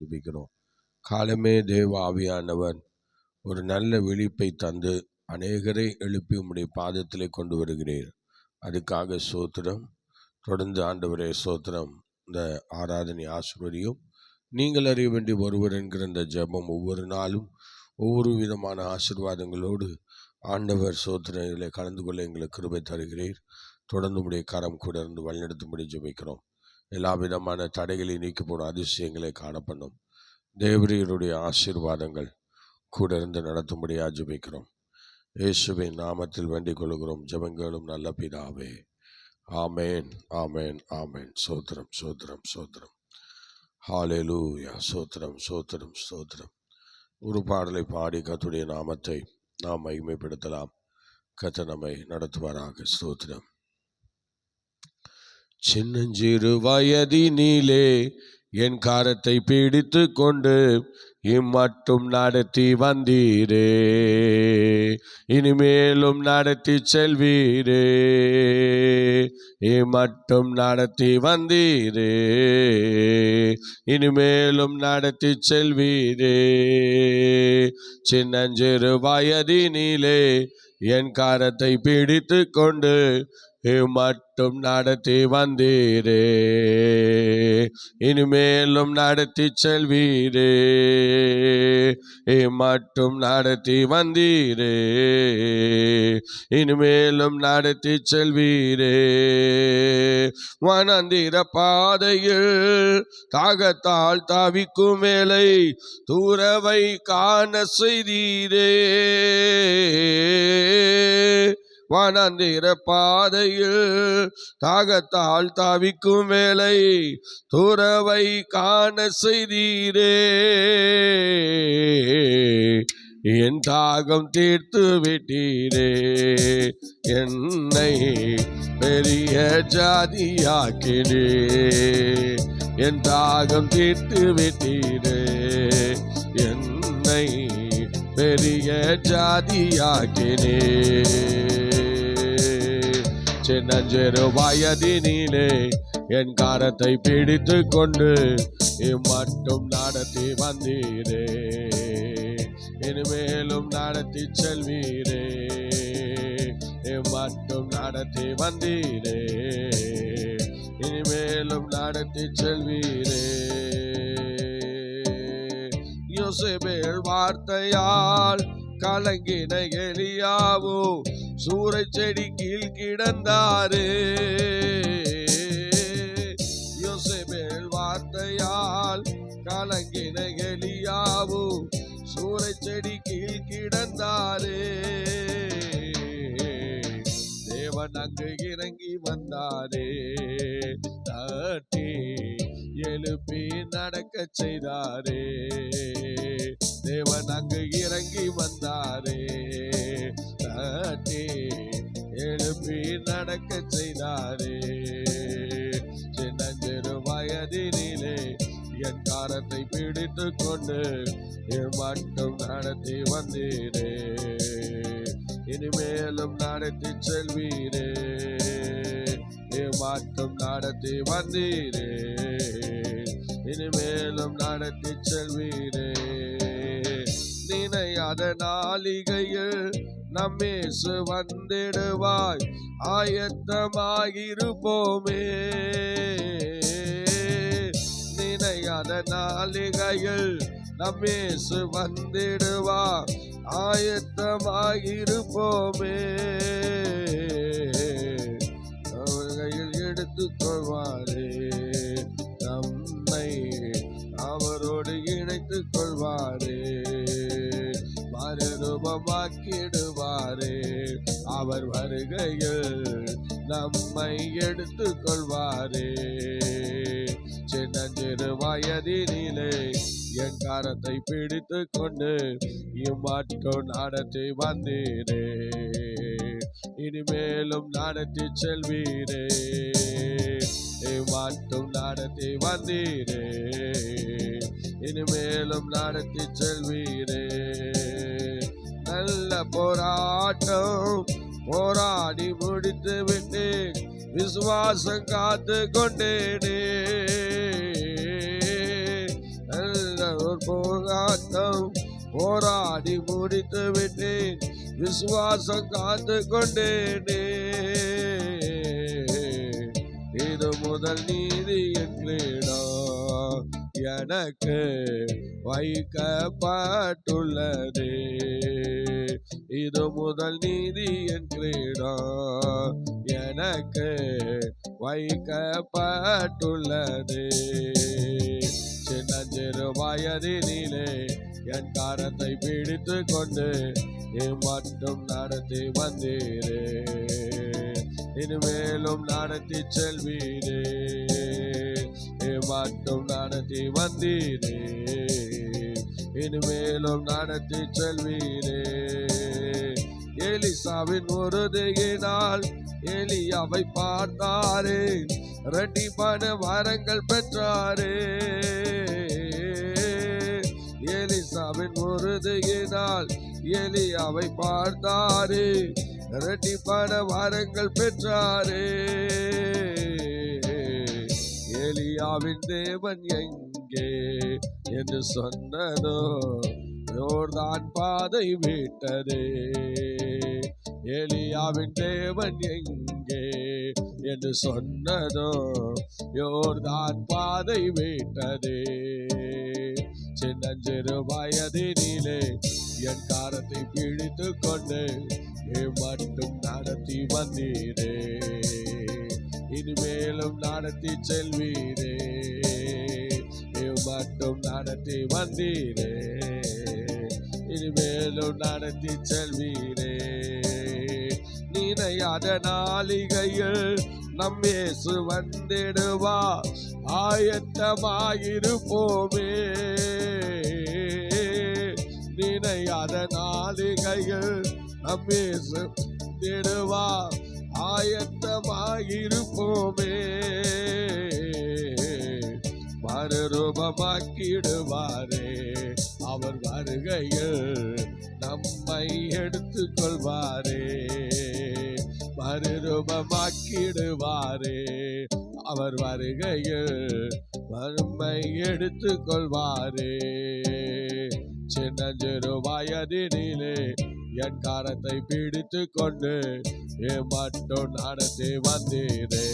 ஜெபிக்கிறோம். காலமே தேவ ஆவியானவர் ஒரு நல்ல விழிப்பை தந்து அநேகரை எழுப்பி உம்முடைய பாதத்திலே கொண்டு வருகிறீர். அதுக்காக ஸ்தோத்திரம். தொடர்ந்து ஆண்டவரே ஸ்தோத்திரம். இந்த ஆராதனை ஆசீர்வதியும். நீங்கள் அறிய வேண்டிய ஒருவர் என்கிற இந்த ஜெபம் ஒவ்வொரு நாளும் ஒவ்வொரு விதமான ஆசீர்வாதங்களோடு ஆண்டவர் ஸ்தோத்திரங்களை கலந்து கொள்ள எங்களுக்கு கிருபை தருகிறீர். தொடர்ந்து உம்முடைய கரம் கூட இருந்து வழிநடத்தும்படி ஜெபிக்கிறோம். எல்லா விதமான தடைகளை நீக்கி போடும் அதிசயங்களை காணப்படும். தேவரீருடைய ஆசீர்வாதங்கள் கூட இருந்து நடத்தும்படியாக ஜெபிக்கிறோம். இயேசுவின் நாமத்தில் வேண்டிக் கொள்கிறோம் ஜெபங்களும் நல்ல பிதாவே. ஆமேன், ஆமேன், ஆமேன். சோத்திரம், சோத்திரம், சோத்திரம். ஹல்லேலூயா. சோத்திரம், சோத்திரம், சோத்திரம். ஒரு பாடலை பாடி கர்த்தருடைய நாமத்தை நாம் மகிமைப்படுத்தலாம். கர்த்தர் நம்மை நடத்துவாராக. ஸ்தோத்திரம். சின்னஞ்சிறு வயதினிலே என் கரத்தை பிடித்து கொண்டு இம்மட்டும் நடத்தி வந்தீரே, இனிமேலும் நடத்தி செல்வீரே. இம்மட்டும் நடத்தி வந்தீரே, இனிமேலும் நடத்தி செல்வீரே. சின்னஞ்சிறு வயதினிலே என் கரத்தை பிடித்து கொண்டு மட்டும் நடத்தி வந்தீரே, இனிமேலும் நடத்தி செல்வீரே. மட்டும் நடத்தி வந்தீரே, இனிமேலும் நடத்தி செல்வீரே. வனாந்திர பாதையில் தாகத்தால் தாவிக்கும் வேளை தூரவை காண செய்தீரே. வனாந்திர பாதையில் தாகத்தால் தாவிக்கும் வேளை துறவை காண செய்தீரே. என் தாகம் தீர்த்து விட்டீரே, என்னை பெரிய ஜாதியாக்கினே. என் தாகம் தீர்த்து விட்டீரே, என்னை பெரிய ஜாதியாக்கினே. சின்னஞ்சிறு வயதினிலே என் கரத்தை பிடித்து கொண்டு இம்மட்டும் நடத்தி வந்தீரே, இனிமேலும் நடத்தி செல்வீரே. இம்மட்டும் நடத்தி வந்தீரே, இனிமேலும் நடத்தி செல்வீரே. யோசேபேல் வார்த்தையால் கலங்கின எலியாவோ சூறை செடி கீழ் கிடந்தாரே. யோசேபேல் வார்த்தையால் கலங்கின எலியாவோ சூறை செடி கீழ் கிடந்தாரே. தேவன் அங்கு இறங்கி வந்தாரே, தட்டி எழுப்பி நடக்க செய்தாரே. தேவன் அங்கு இறங்கி வந்தாரே, தட்டி எழுப்பி நடக்க செய்தாரே. சின்னஞ்சிறு வயதினிலே என் கரத்தை பிடித்து கொண்டு மட்டும் நடத்தி வந்தீரே, இனிமேலும் நடத்தி செல்வீரே. மட்டும் நடத்தி வந்தீரே, இனிமேலும் நடத்தி செல்வீரே. நினையாத நாளிகையில் நம்மேசு வந்திடுவாய், ஆயத்தமாகிருப்போமே. நினையாத நாளிகையில் நம்மேசு வந்திடுவாய், ஆயத்தமாகிருப்போமே. கையில் எடுத்துக் கொள்வாரே, நம்மை அவரோடு இணைத்துக் கொள்வாரே. மறுரூபமாக்கிடுவாரே, அவர் வருகையில் நம்மை எடுத்துக் கொள்வாரே. சின்னஞ்சிறு வயதினிலே என் கரத்தை பிடித்து கொண்டு இம்மட்டும் நடத்தி வந்தீரே, இனிமேலும் நடத்தி செல்வீரே. மட்டும் நடத்தி வந்தீரே, இனிமேலும் நடத்தி செல்வீரே. நல்ல போராட்டம் போராடி முடித்து விட்டு விசுவாசம் காத்து கொண்டேனே. நல்ல போராட்டம் போராடி முடித்து விட்டேன், விசுவாசம் காத்து கொண்டேனே. இது முதல் நீதி கிரீடம் எனக்கு வைக்கப்பட்டுள்ளதே. இது முதல் நீதி கிரீடம் எனக்கு வைக்கப்பட்டுள்ளதே. சின்னஞ்சிறு வயதினிலே என் கரத்தை பிடித்து கொண்டு மட்டும் நடத்தி வந்தீரே, இனிமேலும் நடத்தி செல்வீரே. மட்டும் நடத்தி வந்தீரே, இனிமேலும் நடத்தி செல்வீரே. எலிசாவின் உறுதியினால் எலியாவை பார்த்தாரே, இரட்டிப்பான வரங்கள் பெற்றாரே. எலிசாவின் உறுதியினால் எலியாவை பார்த்தாரே, இரட்டிப்பான வரங்கள் பெற்றாரே. எலியாவின் தேவன் எங்கே என்று சொன்னதோ, யோர்தான் பாதை விட்டதே. எலியாவின் தேவன் எங்கே என்று சொன்னதோ, யோர்தான் பாதை விட்டதே. சின்னஞ்சிறு வயதினிலே என் காரத்தை பிடித்து கொண்டு மட்டும் நடத்தி வந்தீரே, இனிமேலும் நடத்தி செல்வீரே. மட்டும் நடத்தி வந்தீரே, இனிமேலும் நடத்தி செல்வீரே. நினையாத நாளிகையில் நம் இயேசு வந்திடுவா, ஆயத்தமாயிருப்போமே. நினையாத நாளிகையில் நம் இயேசு வந்திடுவா, ஆயத்தமாயிருப்போமே. மறுரூபமாக்கிடுவாரே, அவர் வருகையில் நம்மை எடுத்துக் கொள்வாரே. மறுரூபமாக்கிடுவாரே, அவர் வருகையில் நம்மை எடுத்துக் கொள்வாரே. சின்னஞ்சிறு வயதினிலே என் கரத்தை பிடித்து கொண்டு மட்டும் நடத்தி வந்தீரே,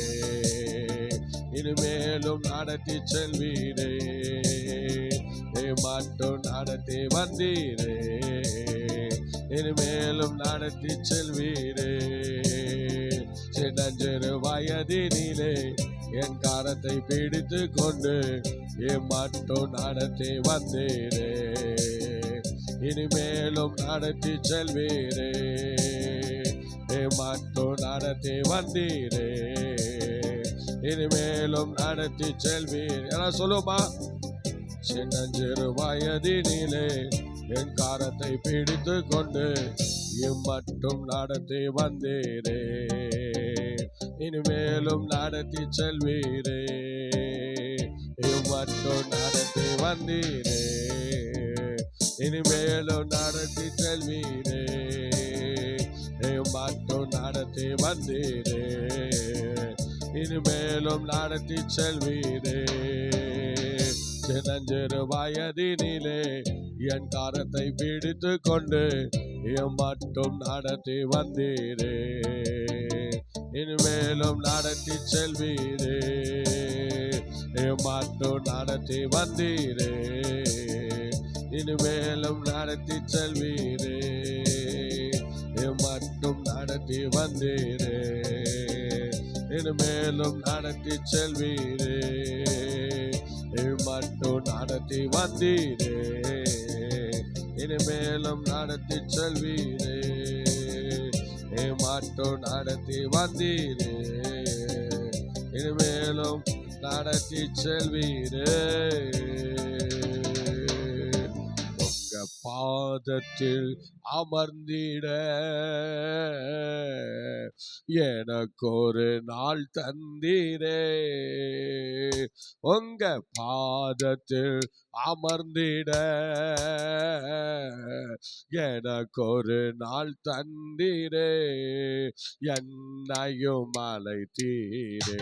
இனிமேலும் நடத்தி செல்வீரே. மட்டும் நடத்தி வந்தீரே, இனிமேலும் நடத்தி செல்வீரே. சின்னஞ்சிறு வயதினிலே என் கரத்தை பிடித்து கொண்டு மட்டும் நடத்தி வந்தீரே, இனிமேலும் நடத்தி செல்வீரே. மட்டும் நடத்தி வந்தீரே, இனிமேலும் நடத்தி செல்வீர். எல்லாம் சொல்லுமா? சின்னஞ்சிறு வயதினிலே என் காரத்தை பிடித்து கொண்டு மட்டும் நடத்தி வந்தீரே, இனிமேலும் நடத்தி செல்வீரே. மட்டும் நடத்தி வந்தீரே, இனிமேலும் நடத்தி செல்வீரே. மட்டும் நடத்தி வந்தீரே, இனிமேலும் நடத்தி செல்வீரே. சின்னஞ்சிறு வயதினிலே என் கரத்தை பிடித்து கொண்டு மட்டும் நடத்தி வந்தீரே, இனிமேலும் நடத்தி செல்வீரே. மட்டும் நடத்தி வந்தீரே, இனிமேலும் நடத்தி செல்வீரே. மட்டும் நடத்தி வந்தீரே, இனிமேலும் நடத்தி செல்வீரே. மட்டும் நடத்தி வந்தீரே, இனிமேலும் நடத்தி செல்வீரே. மட்டும் நடத்தி வந்தீரே, இனிமேலும் நடத்தி செல்வீரே. உங்க பாதத்தில் அமர்ந்திட எனக்கு ஒரு நாள் தந்தீரே. உங்க பாதத்தில் அமர்ந்திட எனக்கு ஒரு நாள் தந்தீரே. என்னையும் அழைத்தீரே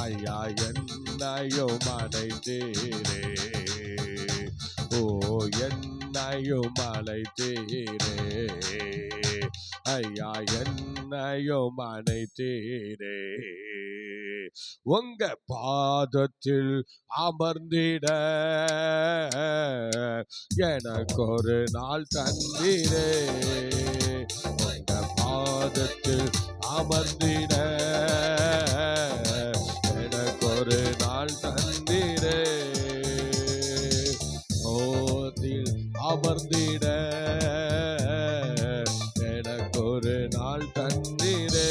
ஐயா, என்னையும் அழைத்தீரே. என்னையும் அழைத்தீரே ஐயா, என்னையும் அழைத்தீரே. உங்க பாதத்தில் அமர்ந்திட எனக்கு ஒரு நாள் தந்தீரே. உங்க பாதத்தில் அமர்ந்திட எனக்கு ஒரு நாள் தந்தீரே. ஓதில் அமர்ந்திட எனக்கு ஒரு நாள் தந்தீரே.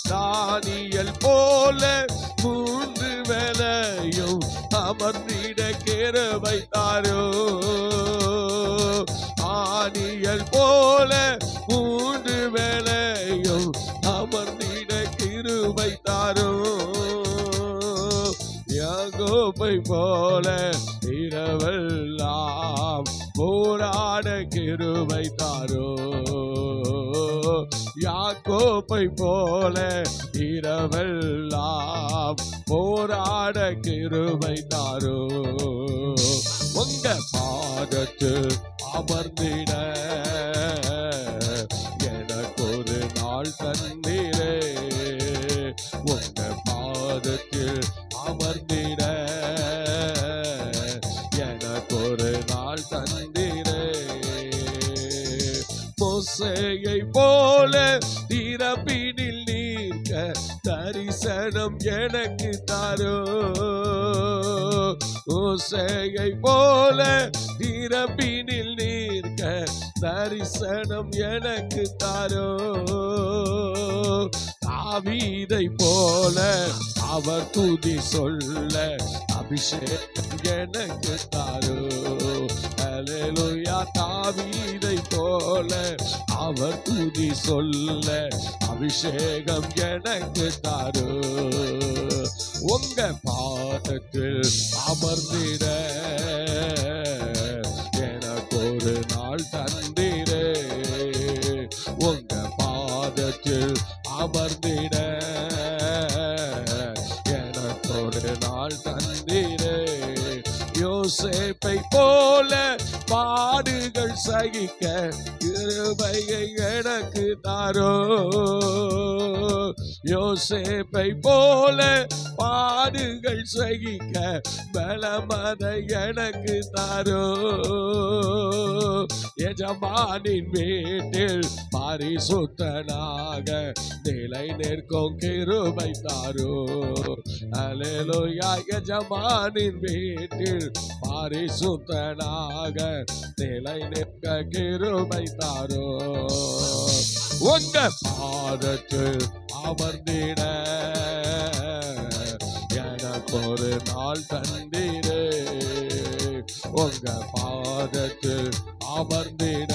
தானியல் போல 3 வேளையும் அமர்ந்திட கிருபை தாரோ. தானியல் போல 3 வேளையும் அமர்ந்திட கிருபை தாரோ. யாக்கோபை போல இரவெல்லாம் போராட கிருபை தாரோ. யாக்கோபை போல இரவெல்லாம் போராட கிருபை தாரோ. உங்க பாதத்தில் அமர்ந்திட எனக்கு ஒரு நாள் தந்தீரே. உங்க பாதத்தில் அமர்ந்திட எனக்கு ஒரு நாள் தந்தீரே. மோசேயை போல திறப்பினில் நீர்க்க தரிசனம் எனக்கு தாரோ. மோசேயை போல திறப்பினில் நீர்க்க தரிசனம் எனக்கு தாரோ. தாவீதை போல அவர் துதி சொல்ல அபிஷேகம் எனக்கு தாரோ. அல்லேலூயா. தாவீதை போல அவர் துதி சொல்ல அபிஷேகம் எனக்கு தாரோ. உங்க பாதத்தில் அமர்ந்திட எனக்கு ஒரு நாள் தந்தீரே. உங்க பாதத்தில் அமர்ந்திட எனக்கு ஒரு நாள் தந்தீரே. யோசேப்பை போல பாடுகள் சகிக்க கிருபையை எனக்கு தாரோ. யோசேப்பை போல பாடுகள் சகிக்க பலமதை எனக்கு தாரோ. எஜமானின் வீட்டில் பரிசுத்தனாக நிலை நிற்கும் கிருபை தாரோ. அல்லேலூயா. எஜமானின் வீட்டில் பரிசுத்தனாக நிலை நிற்க கிருபை தாரோ. உங்க பாதத்தில் அமர்ந்திட எனக்கு ஒரு நாள் தந்தீரே. உங்க பாதத்தில் அமர்ந்திட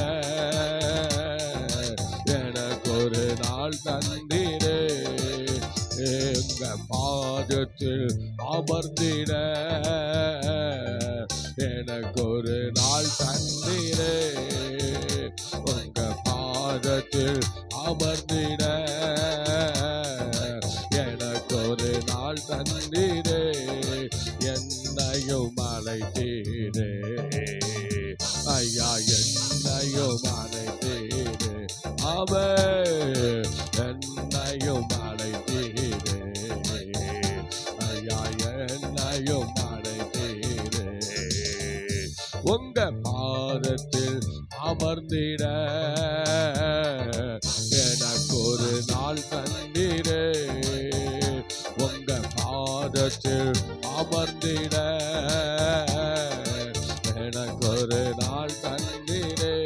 எனக்கு ஒரு நாள் தந்தீரே. எங்க பாதத்தில் அமர்ந்திட எனக்கு ஒரு நாள் தந்தீரே. உங்க பாதத்தில் அமர்ந்திட எனக்கு ஒரு நாள் தந்தீரே. என்னையும் அழைத்தீரே ஐயா, என்னையும் அழைத்தீரே. என்னையும் அழைத்தீரே ஐயா, என்னையும் அழைத்தீரே. உங்க பாதத்தில் அமர்ந்திட எனக்கு ஒரு நாள் தந்தீரே. உங்க பாதத்தில் அமர்ந்திட எனக்கு ஒரு நாள் தந்தீரே.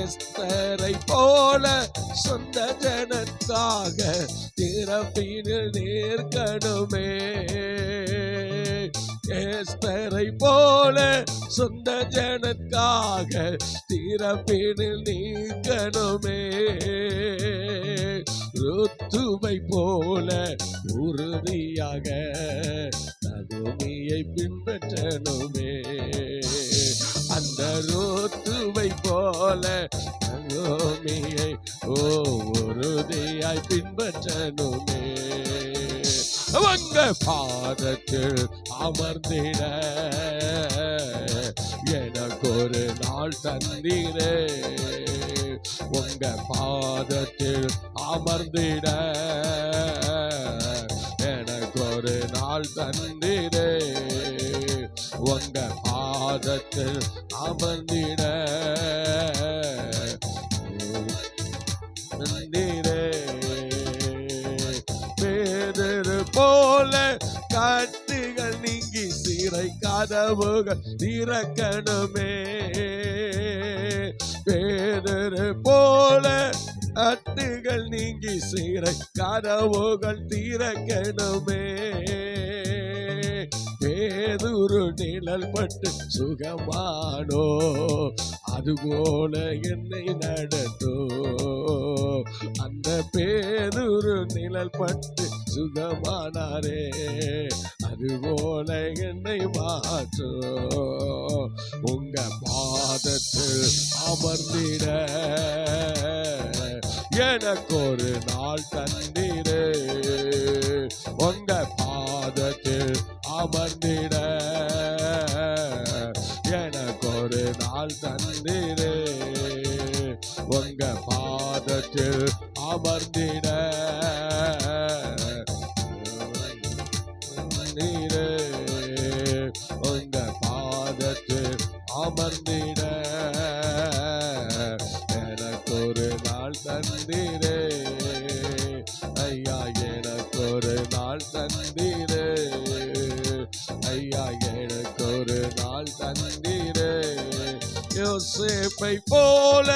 எஸ்தரை போல சொந்த ஜனத்தாக திறப்பினில் நிற்கணுமே. எஸ்தரை போல சொந்த ஜனத்காக திறப்பினில் நிற்கணுமே. ருத்துவை போல உறுதியாக நகோமியை பின்பற்றணுமே. அந்த ருத்துவை போல நகோமியை உறுதியாய் பின்பற்றணுமே. உங்க பாதத்தில் அமர்ந்திட எனக்கு ஒரு நாள் தந்தீரே. உங்க பாதத்தில் அமர்ந்திட எனக்கு ஒரு நாள் தந்தீரே. உங்க பாதத்தில் அமர்ந்திட தந்தீரே. பேதரு போல கட்டுகள் நீங்கி சிறை கதவுகள் திறக்கணுமே. பேதரு போல கட்டுகள் நீங்கி சிறை கதவுகள் திறக்கணுமே. பேதுரு நிழல் பட்டு சுகமானோ அதுபோல என்னை நடத்தோ. அந்த பேதுரு நிழல் பட்டு சுகமானாரே அதுபோல என்னை மாற்றோ. உங்க பாதத்தில் அமர்ந்திட எனக்கு ஒரு நாள் தந்தீரே. உங்க பாதத்தில் அமர்ந்திட எனக்கு ஒரு நாள் தந்தீரே. உங்க பாதத்தில் அமர்ந்திட நீரே. உங்க பாதத்தில் அமர்ந்திட எனக்கு ஒரு நாள் தந்தீரே. ஐயா எனக்கு ஒரு நாள் தந்தீரே. ஐயா எனக்கு ஒரு நாள் தந்தீரே. யோசேப்பை போல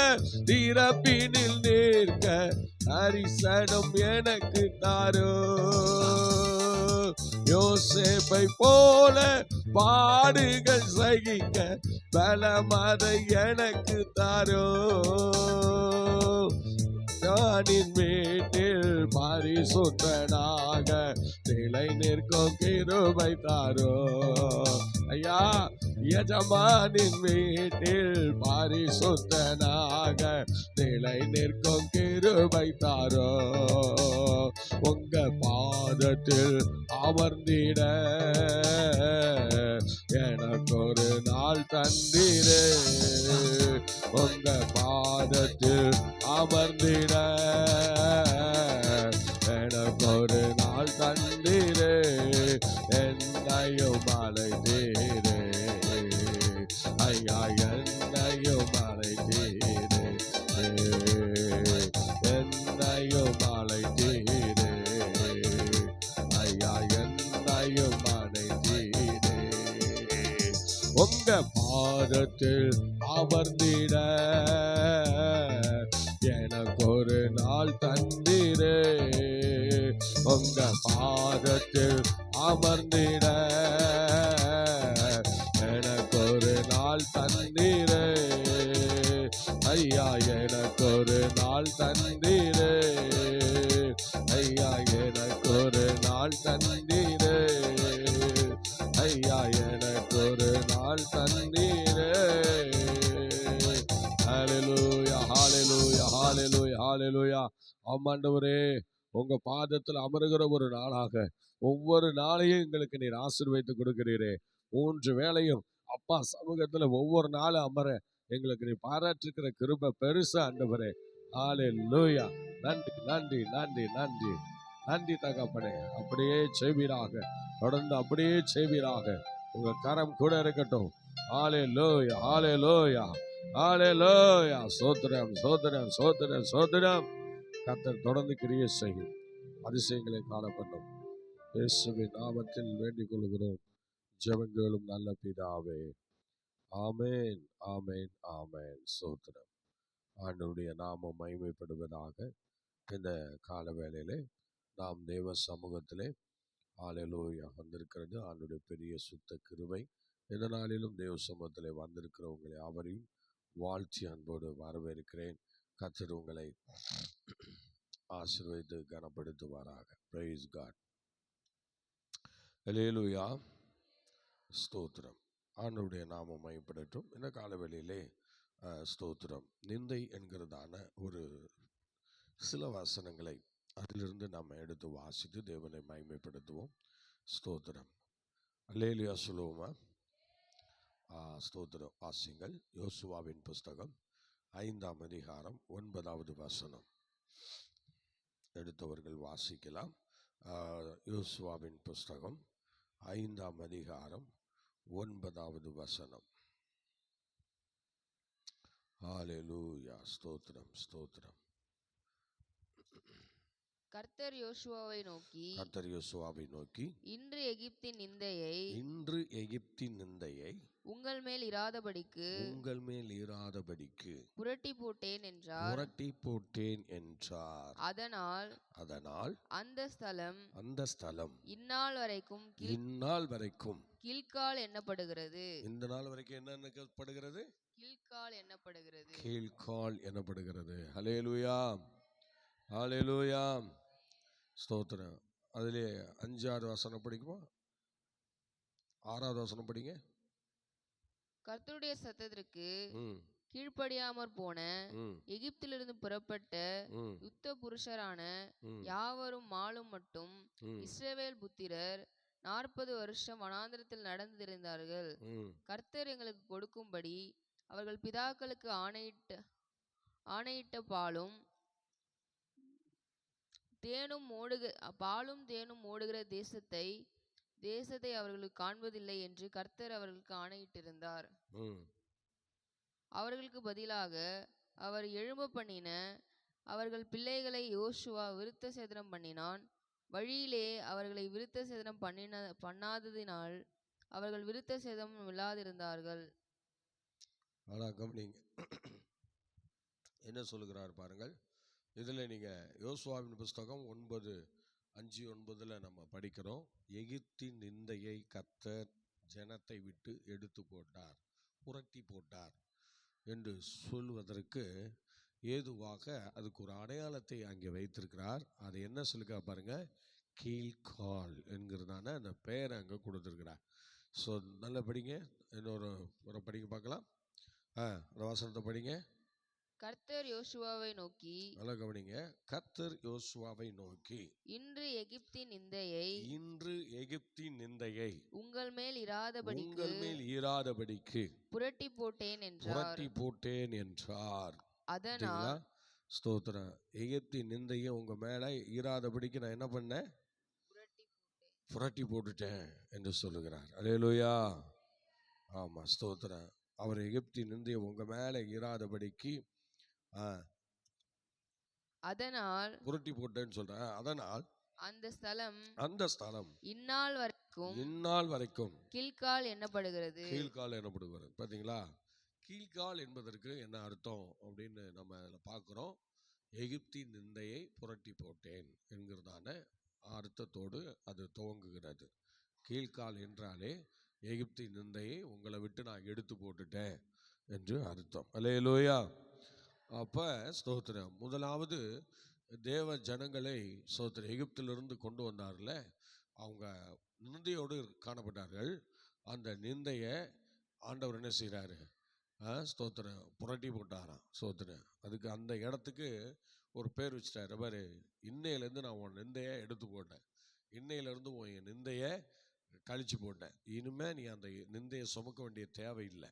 திறப்பினில் நிற்க தரிசனம் எனக்கு தாரோ. யோசேப்பை போல பாடுகள் சகிக்க பலமதை எனக்கு தாரோ. ஞானின் வீட்டில் பரிசுத்தனாக நிலை நிற்கும் கிருபை தாரோ. ஐயா எஜமானின் வீட்டில் பரிசுத்தனாக நிலை நிற்கும் கிருபை தாரோ. உங்க பாதத்தில் அமர்ந்திட எனக்கு ஒரு நாள் தந்தீரே. உங்க பாதத்தில் அமர்ந்திட எனக்கு ஒரு நாள் தந்தீரே. என்னையும் அழைத்தீரே. ஐயா என்னையும் அழைத்தீரே. என்னையும் அழைத்தீரே. ஐயா என்னையும் அழைத்தீரே. உங்க பாதத்தில் அமர்ந்திட எனக்கு ஒரு நாள் தந்தீரே. உங்க பாதத்தில் அமர்ந்திட எனக்கு ஒரு நாள் தந்தீரே. ஐயா எனக்கு ஒரு நாள் தந்தீரே. ஐயா எனக்கு ஒரு நாள் தந்தீரே. ஐயா எனக்கு ஒரு நாள் தந்தீரே. ஹல்லேலூயா ஹல்லேலூயா ஹல்லேலூயா ஹல்லேலூயா. ஆமாண்டவரே உங்க பாதத்தில் அமருகிற ஒரு நாளாக ஒவ்வொரு நாளையும் எங்களுக்கு நீர் ஆசீர்வதித்து கொடுக்கிறீரே. 3 வேளையும் அப்பா சமூகத்துல ஒவ்வொரு நாளும் அமர எங்களுக்கு நீ பாராட்டுகிற கிருபை பெருசா ஆண்டவரே. ஹல்லேலூயா. நன்றி நன்றி நன்றி நன்றி நன்றி தகப்பனே. அப்படியே செய்வீராக. தொடர்ந்து அப்படியே செய்வீராக. உங்க கரம் கூட இருக்கட்டும். ஹல்லேலூயா ஹல்லேலூயா ஹல்லேலூயா. ஸ்தோத்திரம் ஸ்தோத்திரம் ஸ்தோத்திரம் ஸ்தோத்திரம். கர்த்தர் தொடர்ந்து கிரியை செய்யும். அதிசயங்களை காணப்படும். இயேசுவின் நாமத்தில் வேண்டிக் கொள்கிறோம். ஜெபங்களும் நல்ல பிதாவே. ஆமென் ஆமென் ஆமென். ஸ்தோத்திரம். ஆண்டவருடைய நாமம் மகிமைப்படுவதாக. இந்த கால வேளையிலே நாம் தேவ சமூகத்திலே ஹல்லேலூயா வந்திருக்கிறது. ஆண்டவருடைய பெரிய சுத்த கிருபை. இந்த நாளிலும் தேவ சமூகத்திலே வந்திருக்கிற உங்களை யாவரையும் வாழ்த்தி அன்போடு வரவேற்கிறேன். கர்த்தர் உங்களை ஆசீர்வதித்து கனப்படுத்துவாராக. Price God. ஹல்லேலூயா. ஸ்தோத்திரம். ஆண்டவருடைய நாமம் மகிமைப்படட்டும். இந்த காலவெளியிலே ஸ்தோத்திரம். நிந்தை என்கிறதான ஒரு சில வசனங்களை அதிலிருந்து நாம் எடுத்து வாசித்து தேவனை மகிமைப்படுத்துவோம். ஸ்தோத்திரம். அல்லேலூயா சொல்லுவோமா? ஸ்தோத்திரம். வாசிங்கள். யோசுவாவின் புஸ்தகம் 5ஆம் அதிகாரம் 9வது வசனம். எடுத்தவர்கள் வாசிக்கலாம். யோசுவாவின் புஸ்தகம் 5ஆம் அதிகாரம் 9வது வசனம். ஹல்லேலூயா. ஸ்தோத்திரம், ஸ்தோத்திரம். கர்த்தர் யோசுவாவை நோக்கி, இன்று எகிப்தின் நிந்தையை உங்கள் மேல் இராதபடிக்கு புரட்டி போட்டேன் என்றார். அதனால் அந்த ஸ்தலம் இந்நாள் வரைக்கும் கில்கால் எண்ணப்படுகிறது. இந்த நாள் வரைக்கும் என்ன எண்ணப்படுகிறது? கீழ்கால் எண்ணப்படுகிறது. ஹல்லேலூயா, ஹல்லேலூயா. ஸ்தோத்திரம். அதிலே 5வது வசனம் படிக்குமா? 6வது வசனம் படிங்க. கர்த்தருடைய சத்தத்திற்கு கீழ்ப்படியாமற் போன எகிப்திலிருந்து புறப்பட்ட யுத்த புருஷரான யாவரும் மாலும் மட்டும் இஸ்ரவேல் புத்திரர் 40 வருஷம் வனாந்திரத்தில் நடந்து திரிந்தார்கள். கர்த்தர் எங்களுக்கு கொடுக்கும்படி அவர்கள் பிதாக்களுக்கு ஆணையிட்ட பாலும் தேனும் ஓடுகிற தேசத்தை அவர்களுக்கு காண்பதில்லை என்று கர்த்தர் அவர்களுக்கு ஆணையிட்டிருந்தார். அவர்களுக்கு பதிலாக அவர் எழும்ப பண்ணின அவர்கள் பிள்ளைகளை யோசுவா விருத்த சேதனம் பண்ணினான். வழியிலே அவர்களை விருத்த சேதனம் பண்ணாததினால் அவர்கள் விருத்த சேதனம் இல்லாதிருந்தார்கள். என்ன சொல்லுகிறார் பாருங்கள். இதில் நீங்கள் யோசுவாவின் புஸ்தகம் 9:5-9 நம்ம படிக்கிறோம். எகிப்தின் நிந்தையை கர்த்தர் ஜனத்தை விட்டு எடுத்து போட்டார், புரட்டி போட்டார் என்று சொல்வதற்கு ஏதுவாக அதுக்கு ஒரு அடையாளத்தை அங்கே வைத்திருக்கிறார். அது என்ன சொல்லுங்க பாருங்க, கீழ்கால் என்கிறதான அந்த பெயரை அங்கே கொடுத்துருக்கிறார். ஸோ நல்லா படிங்க. இன்னொரு முறை படிக்க பார்க்கலாம். அந்த வசனத்தை படிங்க. கர்த்தர் யோசுவாவை நோக்கி, நல்லா கவனிங்க. கர்த்தர் யோசுவாவை நோக்கி, இன்று எகிப்தின் நிந்தையை உங்கள் மேல் இராதபடிக்கு புரட்டி போட்டேன் என்றார். அதனால் ஸ்தோத்திரம். எகிப்தின் நிந்தையை உங்க மேல இராதபடிக்கு நான் என்ன பண்ணேன்? புரட்டி போட்டுட்டேன் என்று சொல்லுகிறார். அல்லேலூயா. ஆமா, ஸ்தோத்திரம். அவர் எகிப்தின் நிந்தையை உங்க மேல இராதபடிக்கு அதனால் புரட்டி போட்டேன்னு சொல்றேன். அதனால் அந்த ஸ்தலம் இந்நாள் வரைக்கும் கீழ்கால் எண்ணப்படுகிறது. பாத்தீங்களா? கீழ்கால் என்பதற்கு என்ன அர்த்தம் அப்படின்னு நம்ம அதில் பார்க்குறோம். எகிப்தின் நிந்தையை புரட்டி போட்டேன் என்கிறதான அர்த்தத்தோடு அது துவங்குகிறது. கீழ்கால் என்றாலே எகிப்தின் நிந்தையை உங்களை விட்டு நான் எடுத்து போட்டுட்டேன் என்று அர்த்தம். அல்லேலூயா. அப்போ ஸ்தோத்திரம். முதலாவது தேவ ஜனங்களை ஸ்தோத்திரம் எகிப்திலிருந்து கொண்டு வந்தார்ல, அவங்க நிந்தையோடு காணப்பட்டார்கள். அந்த நிந்தையை ஆண்டவர் என்ன செய்கிறாரு? ஸ்தோத்திரம் புரட்டி போட்டாராம். ஸ்தோத்திரம். அதுக்கு அந்த இடத்துக்கு ஒரு பேர் வச்சுட்டார். பாரு, இன்னையிலேருந்து நான் உன் நிந்தையை எடுத்து போட்டேன், இன்னையிலேருந்து உன் நிந்தையை கழிச்சு போட்டேன், இனிமேல் நீ அந்த நிந்தையை சுமக்க வேண்டிய தேவையில்லை.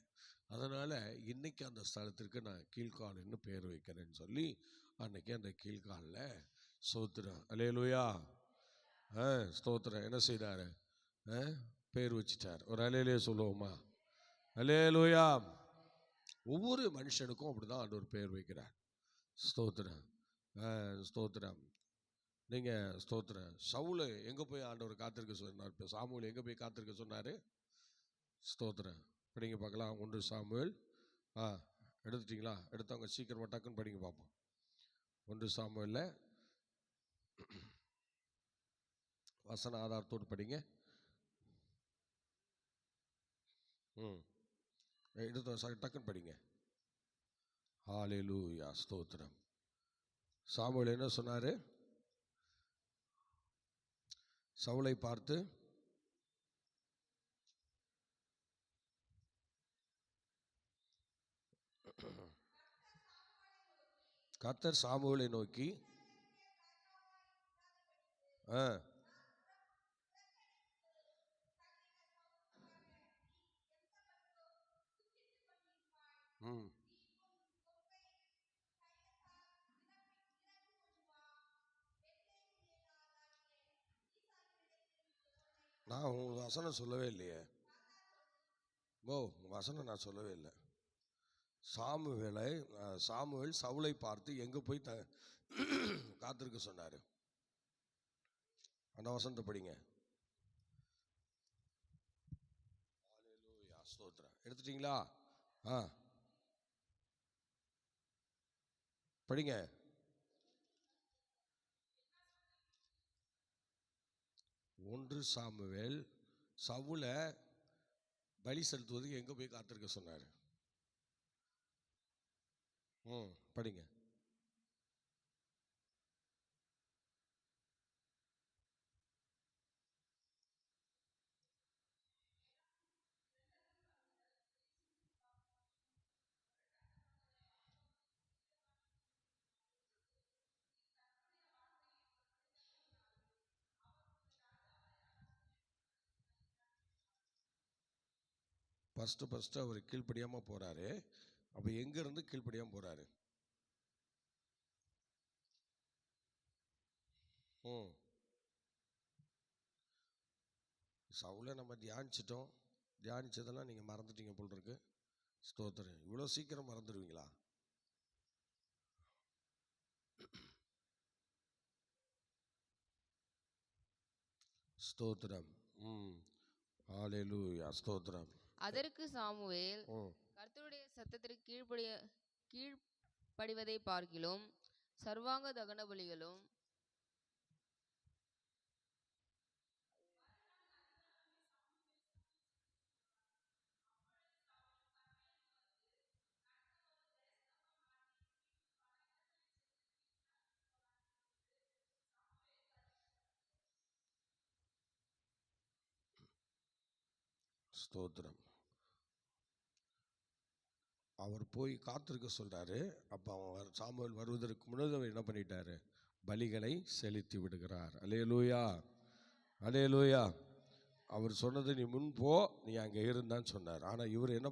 அதனால் இன்னைக்கு அந்த ஸ்தலத்திற்கு நான் கீழ்கால்னு பேர் வைக்கிறேன்னு சொல்லி அன்னைக்கு அந்த கீழ்காலில் ஸ்தோத்திரம். அல்லேலூயா. ஸ்தோத்திரம். என்ன செய்தார்? பேர் வச்சிட்டார். ஒரு அல்லேலூயா சொல்லுவோமா? அல்லேலூயா. ஒவ்வொரு மனுஷனுக்கும் அப்படிதான் ஆண்டவர் பேர் வைக்கிறார். ஸ்தோத்திரம், ஸ்தோத்திரம். நீங்கள் ஸ்தோத்திரம். சவுல் எங்கே போய் ஆண்டவர் காத்திருக்க சொன்னார்? இப்போ சாமுவேல் எங்கே போய் காத்திருக்க சொன்னார்? ஸ்தோத்திரம். படிங்க பார்க்கலாம். 1 சாமுவேல். எடுத்துட்டிங்களா? எடுத்தவங்க சீக்கிரமாக டக்குன்னு படிங்க பார்ப்போம். 1 சாமுவேலில் வசன ஆதாரத்தோடு படிங்க. எடுத்த டக்குன்னு படிங்க. ஹல்லேலூயா. ஸ்தோத்திரம். சாமுவேல் என்ன சொன்னார்? சவுலை பார்த்து, கர்த்தர் சாமுவேலை நோக்கி, ஆ ம் நான் உங்கள் வசனம் சொல்லவே இல்லையே. வசனம் நான் சொல்லவே இல்லை. சாமுவேல் சவுலை பார்த்து எங்கே போய் காத்திருக்க சொன்னார். அந்த வசனத்தை படிங்க. ஸ்தோத்திரம். எடுத்துட்டீங்களா? ஆ படிங்க. 1 சாமுவேல் சவுலை பலி செலுத்துவதுக்கு எங்கே போய் காத்திருக்க சொன்னார். படிங்க. ஃபஸ்ட்டு அவர் கீழ்ப்படியாமல் போகிறாரு. அப்போ எங்கேருந்து கீழ்ப்படியாமல் போகிறாரு? சவுலை நம்ம தியானிச்சதெல்லாம் நீங்கள் மறந்துட்டீங்க போல் இருக்கு. ஸ்தோத்திரம். இவ்வளோ சீக்கிரம் மறந்துடுவீங்களா? ஸ்தோத்திரம். ஹல்லேலூயா. ஸ்தோத்திரம். அதற்கு சாமுவேல், கர்த்தருடைய சத்தத்திற்கு கீழ்ப்படிவதை பார்க்கிலும் சர்வாங்க தகன பலிகளும் ஸ்தோத்திரம். அவர் போய் காத்திருக்க சொல்றாரு. அப்போ அவர் சாமுவேல் வருவதற்கு முன்னது அவர் என்ன பண்ணிட்டாரு? பலிகளை செலுத்தி விடுகிறார். அல்லேலூயா, அல்லேலூயா. அவர் சொன்னது நீ முன் போ, நீ அங்கே இருந்தான்னு சொன்னார். ஆனால் இவர் என்ன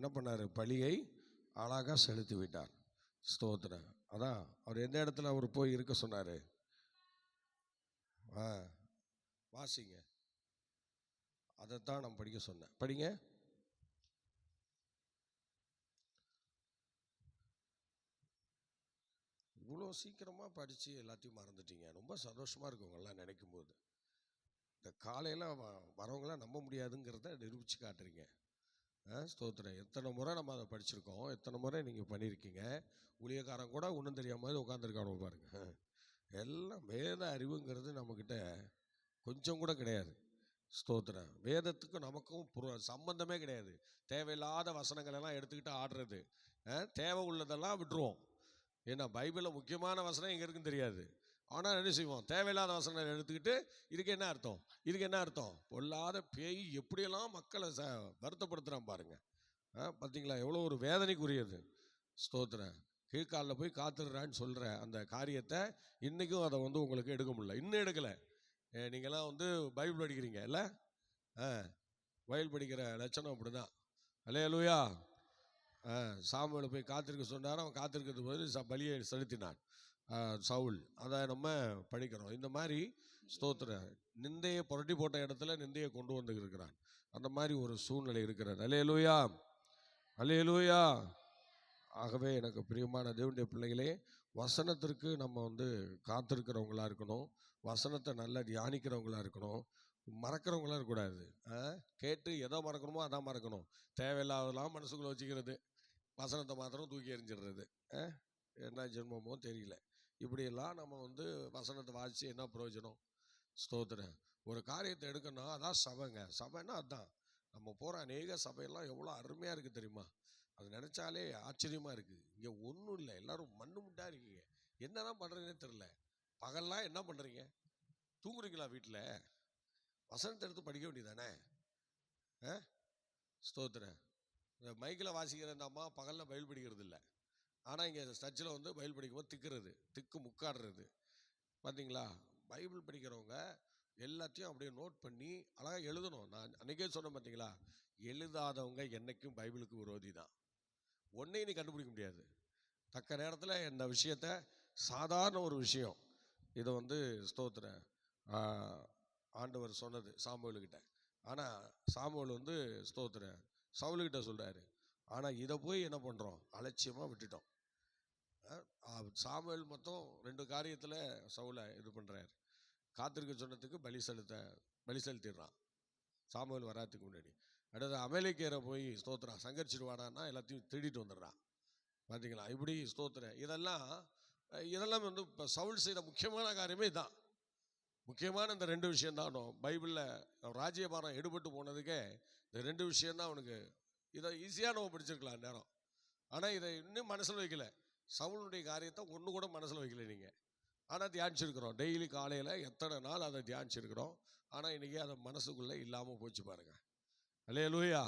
பண்ணார்? பலியை அழகாக செலுத்தி விட்டார். ஸ்தோத்திரம். அதான் அவர் எந்த இடத்துல அவர் போய் இருக்க சொன்னார்? வாசிங்க. அதைத்தான் நான் படிக்க சொன்னேன். படிங்க. இவ்வளோ சீக்கிரமாக படித்து எல்லாத்தையும் மறந்துட்டீங்க. ரொம்ப சந்தோஷமாக இருக்குவங்கெல்லாம் நினைக்கும் போது. இந்த காலையில் வரவங்களாம் நம்ப முடியாதுங்கிறத நிரூபித்து காட்டுறீங்க. ஸ்தோத்திரம். எத்தனை முறை நம்ம அதை படிச்சிருக்கோம், எத்தனை முறை நீங்கள் பண்ணியிருக்கீங்க. ஊழியக்காரன் கூட ஒன்றும் தெரியாம மாதிரி உட்காந்துருக்கானோ பாருங்க. எல்லாம் வேத அறிவுங்கிறது நம்மக்கிட்ட கொஞ்சம் கூட கிடையாது. ஸ்தோத்திரம். வேதத்துக்கும் நமக்கும் சம்பந்தமே கிடையாது. தேவையில்லாத வசனங்கள் எல்லாம் எடுத்துக்கிட்டு ஆடுறது. தேவை உள்ளதெல்லாம் விட்டுருவோம். ஏன்னா பைபிளில் முக்கியமான வசனம் எங்கே இருக்குன்னு தெரியாது. ஆனால் என்ன செய்வோம்? தேவையில்லாத வசனங்கள் எடுத்துக்கிட்டு இதுக்கு என்ன அர்த்தம்? பொல்லாத பேய் எப்படியெல்லாம் மக்களை வருத்தப்படுத்துகிறான் பாருங்க. பார்த்தீங்களா? எவ்வளோ ஒரு வேதனைக்குரியது. ஸ்தோத்திரம். கீழ்காலில் போய் காத்துடுறான்னு சொல்கிற அந்த காரியத்தை இன்றைக்கும் அதை உங்களுக்கு எடுக்க முடியல. இன்னும் எடுக்கலை. நீங்கள்லாம் பைபிள் படிக்கிறீங்க இல்லை? பைபிள் படிக்கிற லட்சணம் அப்படி தான். அல்லேலூயா. சாமுவேலை போய் காத்திருக்க சொன்னார். அவன் காத்திருக்கிறது போது பலியை செலுத்தினான் சவுல். அதை நம்ம படிக்கிறோம். இந்த மாதிரி ஸ்தோத்திரம். நிந்தையை புரட்டி போட்ட இடத்துல நிந்தையை கொண்டு வந்து இருக்கிறான். அந்த மாதிரி ஒரு சூழ்நிலை இருக்கிறது. அல்லேலூயா, அல்லேலூயா. ஆகவே எனக்கு பிரியமான தேவனுடைய பிள்ளைகளே, வசனத்திற்கு நம்ம காத்திருக்கிறவங்களா இருக்கணும். வசனத்தை நல்லா தியானிக்கிறவங்களா இருக்கணும். மறக்கிறவங்களா இருக்கக்கூடாது. கேட்டு எதை மறக்கணுமோ அதான் மறக்கணும். தேவையில்லாதெல்லாம் மனசுக்குள்ள வச்சுக்கிறது, வசனத்தை மாத்திரம் தூக்கி எறிஞ்சிடுறது. என்ன ஜென்மமோ தெரியல. இப்படியெல்லாம் நம்ம வசனத்தை வாசித்து என்ன பிரயோஜனம்? ஸ்தோத்திரம். ஒரு காரியத்தை எடுக்கணும், அதான் சபைங்க. சபைன்னா அதுதான். நம்ம போகிற அநேக சபையெல்லாம் எவ்வளோ அருமையாக இருக்குது தெரியுமா? அது நினச்சாலே ஆச்சரியமாக இருக்குது. இங்கே ஒன்றும் இல்லை, எல்லோரும் மண்ணு முட்டா இருக்கீங்க. என்ன தான் பண்ணுறீங்கன்னே தெரில. பகல்லாம் என்ன பண்ணுறீங்க? தூங்குறீங்களா? வீட்டில் வசனத்தை எடுத்து படிக்க வேண்டியதானே? ஸ்தோத்திரம். இந்த மைக்கில் வாசிக்கிற இந்த அம்மா பகலில் பயில் படிக்கிறது இல்லை. ஆனால் இங்கே சர்ச்சில் பயில் படிக்கும்போது திக்கு முக்காடுறது. பார்த்தீங்களா? பைபிள் படிக்கிறவங்க எல்லாத்தையும் அப்படியே நோட் பண்ணி அழகாக எழுதணும். நான் அன்றைக்கே சொன்னேன் பார்த்தீங்களா, எழுதாதவங்க என்றைக்கும் பைபிளுக்கு விரோதி தான். ஒன்றையும் நீ கண்டுபிடிக்க முடியாது. தக்க நேரத்தில் இந்த விஷயத்தை, சாதாரண ஒரு விஷயம் இதை ஸ்தோத்திரம் ஆண்டவர் சொன்னது சாமுவேலுக்கிட்ட. ஆனால் சாமுவேல் ஸ்தோத்திரம் சவுலுக்கிட்ட சொல்கிறாரு. ஆனால் இதை போய் என்ன பண்ணுறோம், அலட்சியமாக விட்டுட்டோம். சாமுவேல் மொத்தம் 2 காரியத்தில் சவுலை இது பண்ணுறாரு. காத்திருக்க சொன்னதுக்கு பலி செலுத்திடுறான் சாமுவேல் வராதுக்கு முன்னாடி. அடுத்து அமலேக்கியரை போய் ஸ்தோத்திரம் சங்கரிச்சிடுவாடான்னா எல்லாத்தையும் திருடிட்டு வந்துடுறான். பார்த்தீங்களா? இப்படி ஸ்தோத்திரம் இதெல்லாம் இப்போ சவுல் செய்த முக்கியமான காரியமே தான். முக்கியமான இந்த 2 விஷயம்தான் பைபிளில் ராஜ்யபாரம் எடுபட்டு போனதுக்கே இந்த 2 விஷயம்தான் அவனுக்கு. இதை ஈஸியாக நம்ம படிச்சிருக்கலாம் நேரம். ஆனால் இதை இன்னும் மனசில் வைக்கல. சவுளுடைய காரியத்தை ஒன்று கூட மனசில் வைக்கல நீங்கள். ஆனால் தியானிச்சிருக்கிறோம். டெய்லி காலையில் எத்தனை நாள் அதை தியானிச்சிருக்கிறோம். ஆனால் இன்றைக்கி அதை மனசுக்குள்ளே இல்லாமல் போச்சு பாருங்க. அல்லேலூயா.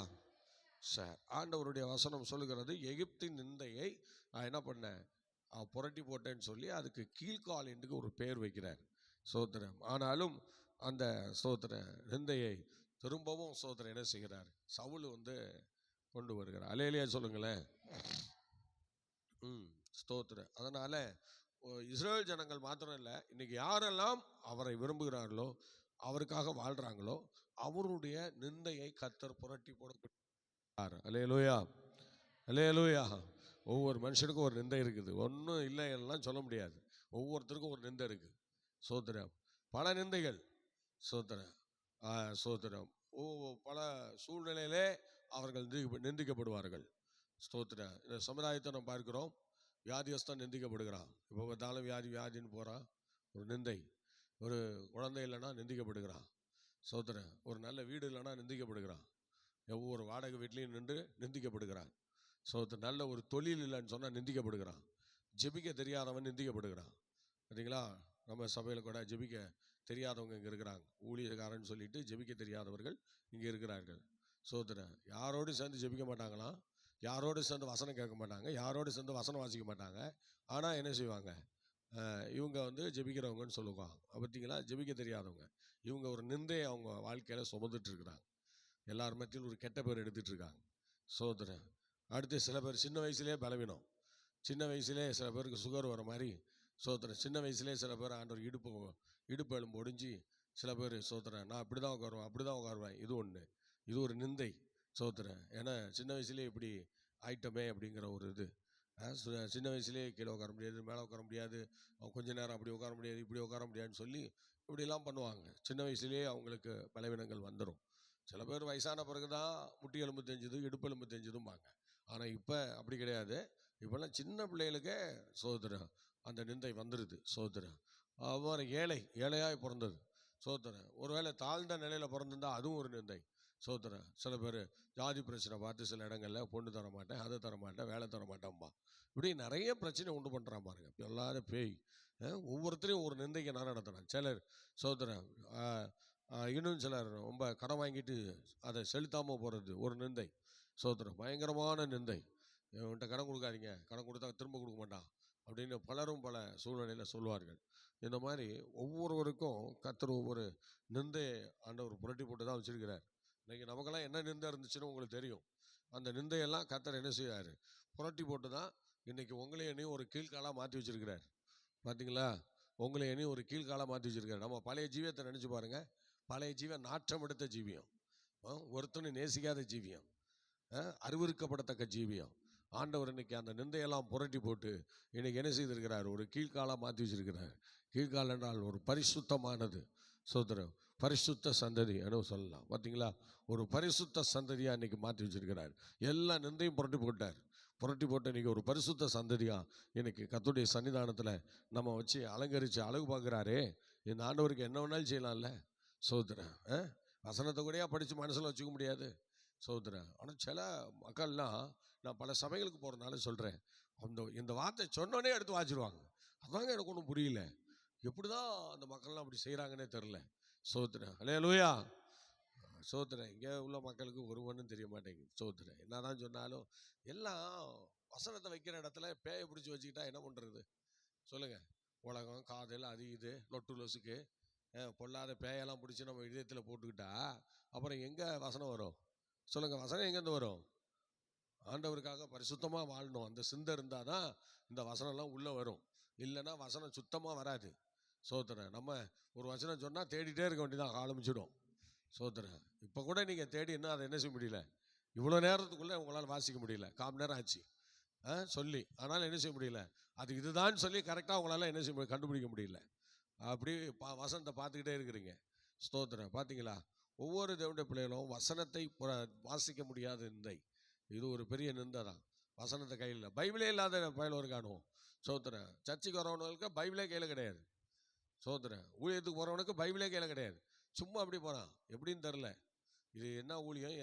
சார், ஆண்டவருடைய வசனம் சொல்லுகிறது, எகிப்தின் நிந்தையை நான் என்ன பண்ணேன், புரட்டி போட்டேன்னு சொல்லி அதுக்கு கீழ்காலின்ட்டுக்கு ஒரு பேர் வைக்கிறார். சோத்திரம். ஆனாலும் அந்த ஸ்தோத்திர நிந்தையை திரும்பவும் ஸ்தோத்திரம் என்ன செய்கிறார், சவுல் கொண்டு வருகிறார். அல்லேலூயா சொல்லுங்களேன். ஸ்தோத்திரம். அதனால் இஸ்ரேல் ஜனங்கள் மாத்திரம் இல்லை, இன்றைக்கி யாரெல்லாம் அவரை விரும்புகிறார்களோ, அவருக்காக வாழ்கிறாங்களோ, அவருடைய நிந்தையை கர்த்தர் புரட்டி போடக்கூடாது. அல்லேலூயா, அல்லேலூயா. ஒவ்வொரு மனுஷனுக்கும் ஒரு நிந்தை இருக்குது. ஒன்றும் இல்லை எல்லாம் சொல்ல முடியாது. ஒவ்வொருத்தருக்கும் ஒரு நிந்தை இருக்குது. சோத்திரம். பல நிந்தைகள். சோத்திரம், சோத்திரம். பல சூழ்நிலையிலே அவர்கள் நிந்திக்கப்படுவார்கள். ஸ்தோத்திரம். இந்த சமுதாயத்தை நம்ம பார்க்கிறோம். வியாதியஸ்தான் நிந்திக்கப்படுகிறான். இப்போ பார்த்தாலும் வியாதின்னு போகிறான். ஒரு நிந்தை. ஒரு குழந்தை இல்லைன்னா நிந்திக்கப்படுகிறான். சோத்திரம். ஒரு நல்ல வீடு இல்லைன்னா நிந்திக்கப்படுகிறான். ஒவ்வொரு வாடகை வீட்லேயும் நின்று நிந்திக்கப்படுகிறான். சோத்திரம். நல்ல ஒரு தொழில் இல்லைன்னு சொன்னால் நிந்திக்கப்படுகிறான். ஜெபிக்க தெரியாதவன் நிந்திக்கப்படுகிறான். சரிங்களா? நம்ம சபையில் கூட ஜெபிக்க தெரியாதவங்க இங்கே இருக்கிறாங்க. ஊழியக்காரன்னு சொல்லிட்டு ஜெபிக்க தெரியாதவர்கள் இங்கே இருக்கிறார்கள். சோத்திரம். யாரோடு சேர்ந்து ஜெபிக்க மாட்டாங்களாம், யாரோடு சேர்ந்து வசனம் கேட்க மாட்டாங்க, யாரோடு சேர்ந்து வசனம் வாசிக்க மாட்டாங்க. ஆனால் என்ன செய்வாங்க, இவங்க ஜெபிக்கிறவங்கன்னு சொல்லுவாங்க. பார்த்தீங்களா? ஜெபிக்க தெரியாதவங்க. இவங்க ஒரு நிந்தையை அவங்க வாழ்க்கையில் சுமந்துட்டு இருக்கிறாங்க. எல்லார் மத்தியிலும் ஒரு கெட்ட பேர் எடுத்துகிட்டு இருக்காங்க. சோத்திரம். அடுத்து சில பேர் சின்ன வயசுலேயே பலவீனம். சின்ன வயசுலேயே சில பேருக்கு சுகர் வர மாதிரி. சோத்திரம். சின்ன வயசுலேயே சில பேர் ஆண்டவர் இடுப்பு எலும்பு ஒடிஞ்சு சில பேர் சோத்திரம், நான் இப்படி தான் உட்காருவேன், அப்படி தான் உட்காருவேன். இது ஒன்று. இது ஒரு நிந்தை. சோத்திரம். ஏன்னா சின்ன வயசுலேயே இப்படி ஆயிட்டமே அப்படிங்கிற ஒரு இது. சின்ன வயசுலேயே கீழே உட்கார முடியாது, மேலே உட்கார முடியாது, கொஞ்ச நேரம் அப்படி உட்கார முடியாது, இப்படி உட்கார முடியாதுன்னு சொல்லி இப்படிலாம் பண்ணுவாங்க. சின்ன வயசுலேயே அவங்களுக்கு பலவீனங்கள் வந்துடும். சில பேர் வயசான பிறகு தான் முட்டி எலும்பு தெரிஞ்சது, இடுப்பு எலும்பு தெரிஞ்சதும்பாங்க. ஆனால் இப்போ அப்படி கிடையாது. இப்போல்லாம் சின்ன பிள்ளைகளுக்கே சோதரம் அந்த நிந்தை வந்துடுது. சோதரம். அப்புறம் ஏழையாக பிறந்தது. சோதரம். ஒருவேளை தாழ்ந்த நிலையில் பிறந்திருந்தால் அதுவும் ஒரு நிந்தை. சோதரம். சில பேர் ஜாதி பிரச்சனை பார்த்து சில இடங்களில் பொண்ணு தர மாட்டேன், அதை தர மாட்டேன், வேலை தர மாட்டேன்பா. இப்படி நிறைய பிரச்சனை உண்டு பண்ணுறான் பாருங்க. இப்போ எல்லாரும் பேய். ஒவ்வொருத்தரையும் ஒரு நிந்தைக்கு நான் நடத்துகிறேன். சிலர் சோதரம். இன்னும் சிலர் ரொம்ப கடன் வாங்கிட்டு அதை செலுத்தாமல் போகிறது ஒரு நிந்தை. சோதரம். பயங்கரமான நிந்தை. இவன்கிட்ட கடன் கொடுக்காதீங்க, கடன் கொடுத்தா திரும்ப கொடுக்க மாட்டான் அப்படின்னு பலரும் பல சூழ்நிலையில் சொல்வார்கள். இந்த மாதிரி ஒவ்வொருவருக்கும் கர்த்தர் ஒவ்வொரு நிந்தை ஆண்டவர் புரட்டி போட்டு தான் வச்சிருக்கிறார். இன்றைக்கி நமக்கெல்லாம் என்ன நிந்தை இருந்துச்சுன்னு உங்களுக்கு தெரியும். அந்த நிந்தையெல்லாம் கர்த்தர் என்ன செய்யார், புரட்டி போட்டு தான் இன்றைக்கி உங்களை என்னையும் ஒரு கீழ்காலாக மாற்றி வச்சிருக்கிறார். பார்த்தீங்களா? உங்களை என்னையும் ஒரு கீழ்காலாக மாற்றி வச்சிருக்காரு. நம்ம பழைய ஜீவியத்தை நினச்சி பாருங்கள். பழைய ஜீவியம் நாற்றம் எடுத்த ஜீவியம், ஒருத்தனை நேசிக்காத ஜீவியம், அறிவுறுக்கப்படத்தக்க ஜீவியம். ஆண்டவர் இன்னைக்கு அந்த நிந்தையெல்லாம் புரட்டி போட்டு இன்னைக்கு என்ன செய்திருக்கிறார், ஒரு கீழ்காலாக மாற்றி வச்சிருக்கிறார். கீழ்கால் என்றால் ஒரு பரிசுத்தமானது. சோதரம். பரிசுத்த சந்ததி என்ன சொல்லலாம். பார்த்தீங்களா? ஒரு பரிசுத்த சந்ததியாக இன்னைக்கு மாற்றி வச்சிருக்கிறார். எல்லா நிந்தையும் புரட்டி போட்டார். புரட்டி போட்டு இன்றைக்கி ஒரு பரிசுத்த சந்ததியாக இன்னைக்கு கர்த்தருடைய சன்னிதானத்தில் நம்ம வச்சு அலங்கரித்து அழகு பார்க்குறாரே. இந்த ஆண்டவருக்கு என்ன வேணாலும் செய்யலாம்ல. சோதரம். வசனத்தை கூடயா படித்து மனசில் வச்சுக்க முடியாது. சோதரன். ஆனால் சில மக்கள்லாம், நான் பல சபைகளுக்கு போகிறதுனால சொல்கிறேன், இந்த வார்த்தை சொன்னோன்னே எடுத்து வாச்சிருவாங்க. அதாங்க எனக்கு ஒன்றும் புரியல. எப்படி தான் அந்த மக்கள்லாம் அப்படி செய்கிறாங்கன்னே தெரில. சோதரன். அல்லேலூயா. சோதரன். இங்கே உள்ள மக்களுக்கு ஒரு ஒன்றும் தெரிய மாட்டேங்குது. சோதரன். என்ன தான் சொன்னாலும் எல்லாம் வசனத்தை வைக்கிற இடத்துல பேயை பிடிச்சி வச்சுக்கிட்டா என்ன பண்ணுறது சொல்லுங்கள். உலகம் காதல் அது இது லொட்டு லொசுக்கு பொல்லாத பேயெல்லாம் பிடிச்சி நம்ம இதயத்தில் போட்டுக்கிட்டா அப்புறம் எங்கே வசனம் வரும் சொல்லுங்கள்? வசனம் எங்கேருந்து வரும்? ஆண்டவருக்காக பரிசுத்தமாக வாழணும். அந்த சிந்தை இருந்தால் தான் இந்த வசனம்லாம் உள்ளே வரும். இல்லைன்னா வசனம் சுத்தமாக வராது. சோத்திரம். நம்ம ஒரு வசனம் சொன்னால் தேடிட்டே இருக்க வேண்டியதான், ஆரம்பிச்சிடும். சோத்திரம். இப்போ கூட நீங்கள் தேடி இன்னும் அதை என்ன செய்ய முடியல, இவ்வளோ நேரத்துக்குள்ளே உங்களால் வாசிக்க முடியல. 1/4 மணி நேரம் ஆச்சு சொல்லி, ஆனாலும் என்ன செய்ய முடியல, அது இதுதான் சொல்லி கரெக்டாக உங்களால் என்ன செய்ய கண்டுபிடிக்க முடியல. அப்படி வசனத்தை பார்த்துக்கிட்டே இருக்கிறீங்க. ஸ்தோத்திரம். பார்த்தீங்களா? ஒவ்வொரு தேவனுடைய பிள்ளைகளும் வசனத்தை வாசிக்க முடியாத நிந்தை, இது ஒரு பெரிய நிந்தை தான். வசனத்தை கையில் பைபிளே இல்லாத பயலோர் காணுவோம். சோத்திரம். சர்ச்சுக்கு வரவனுக்கு பைபிளே கையில் கிடையாது. சோத்திரம். ஊழியத்துக்கு போகிறவனுக்கு பைபிளே கையில் கிடையாது. சும்மா அப்படி போகிறான், எப்படின்னு தெரில. இது என்ன ஊழியம்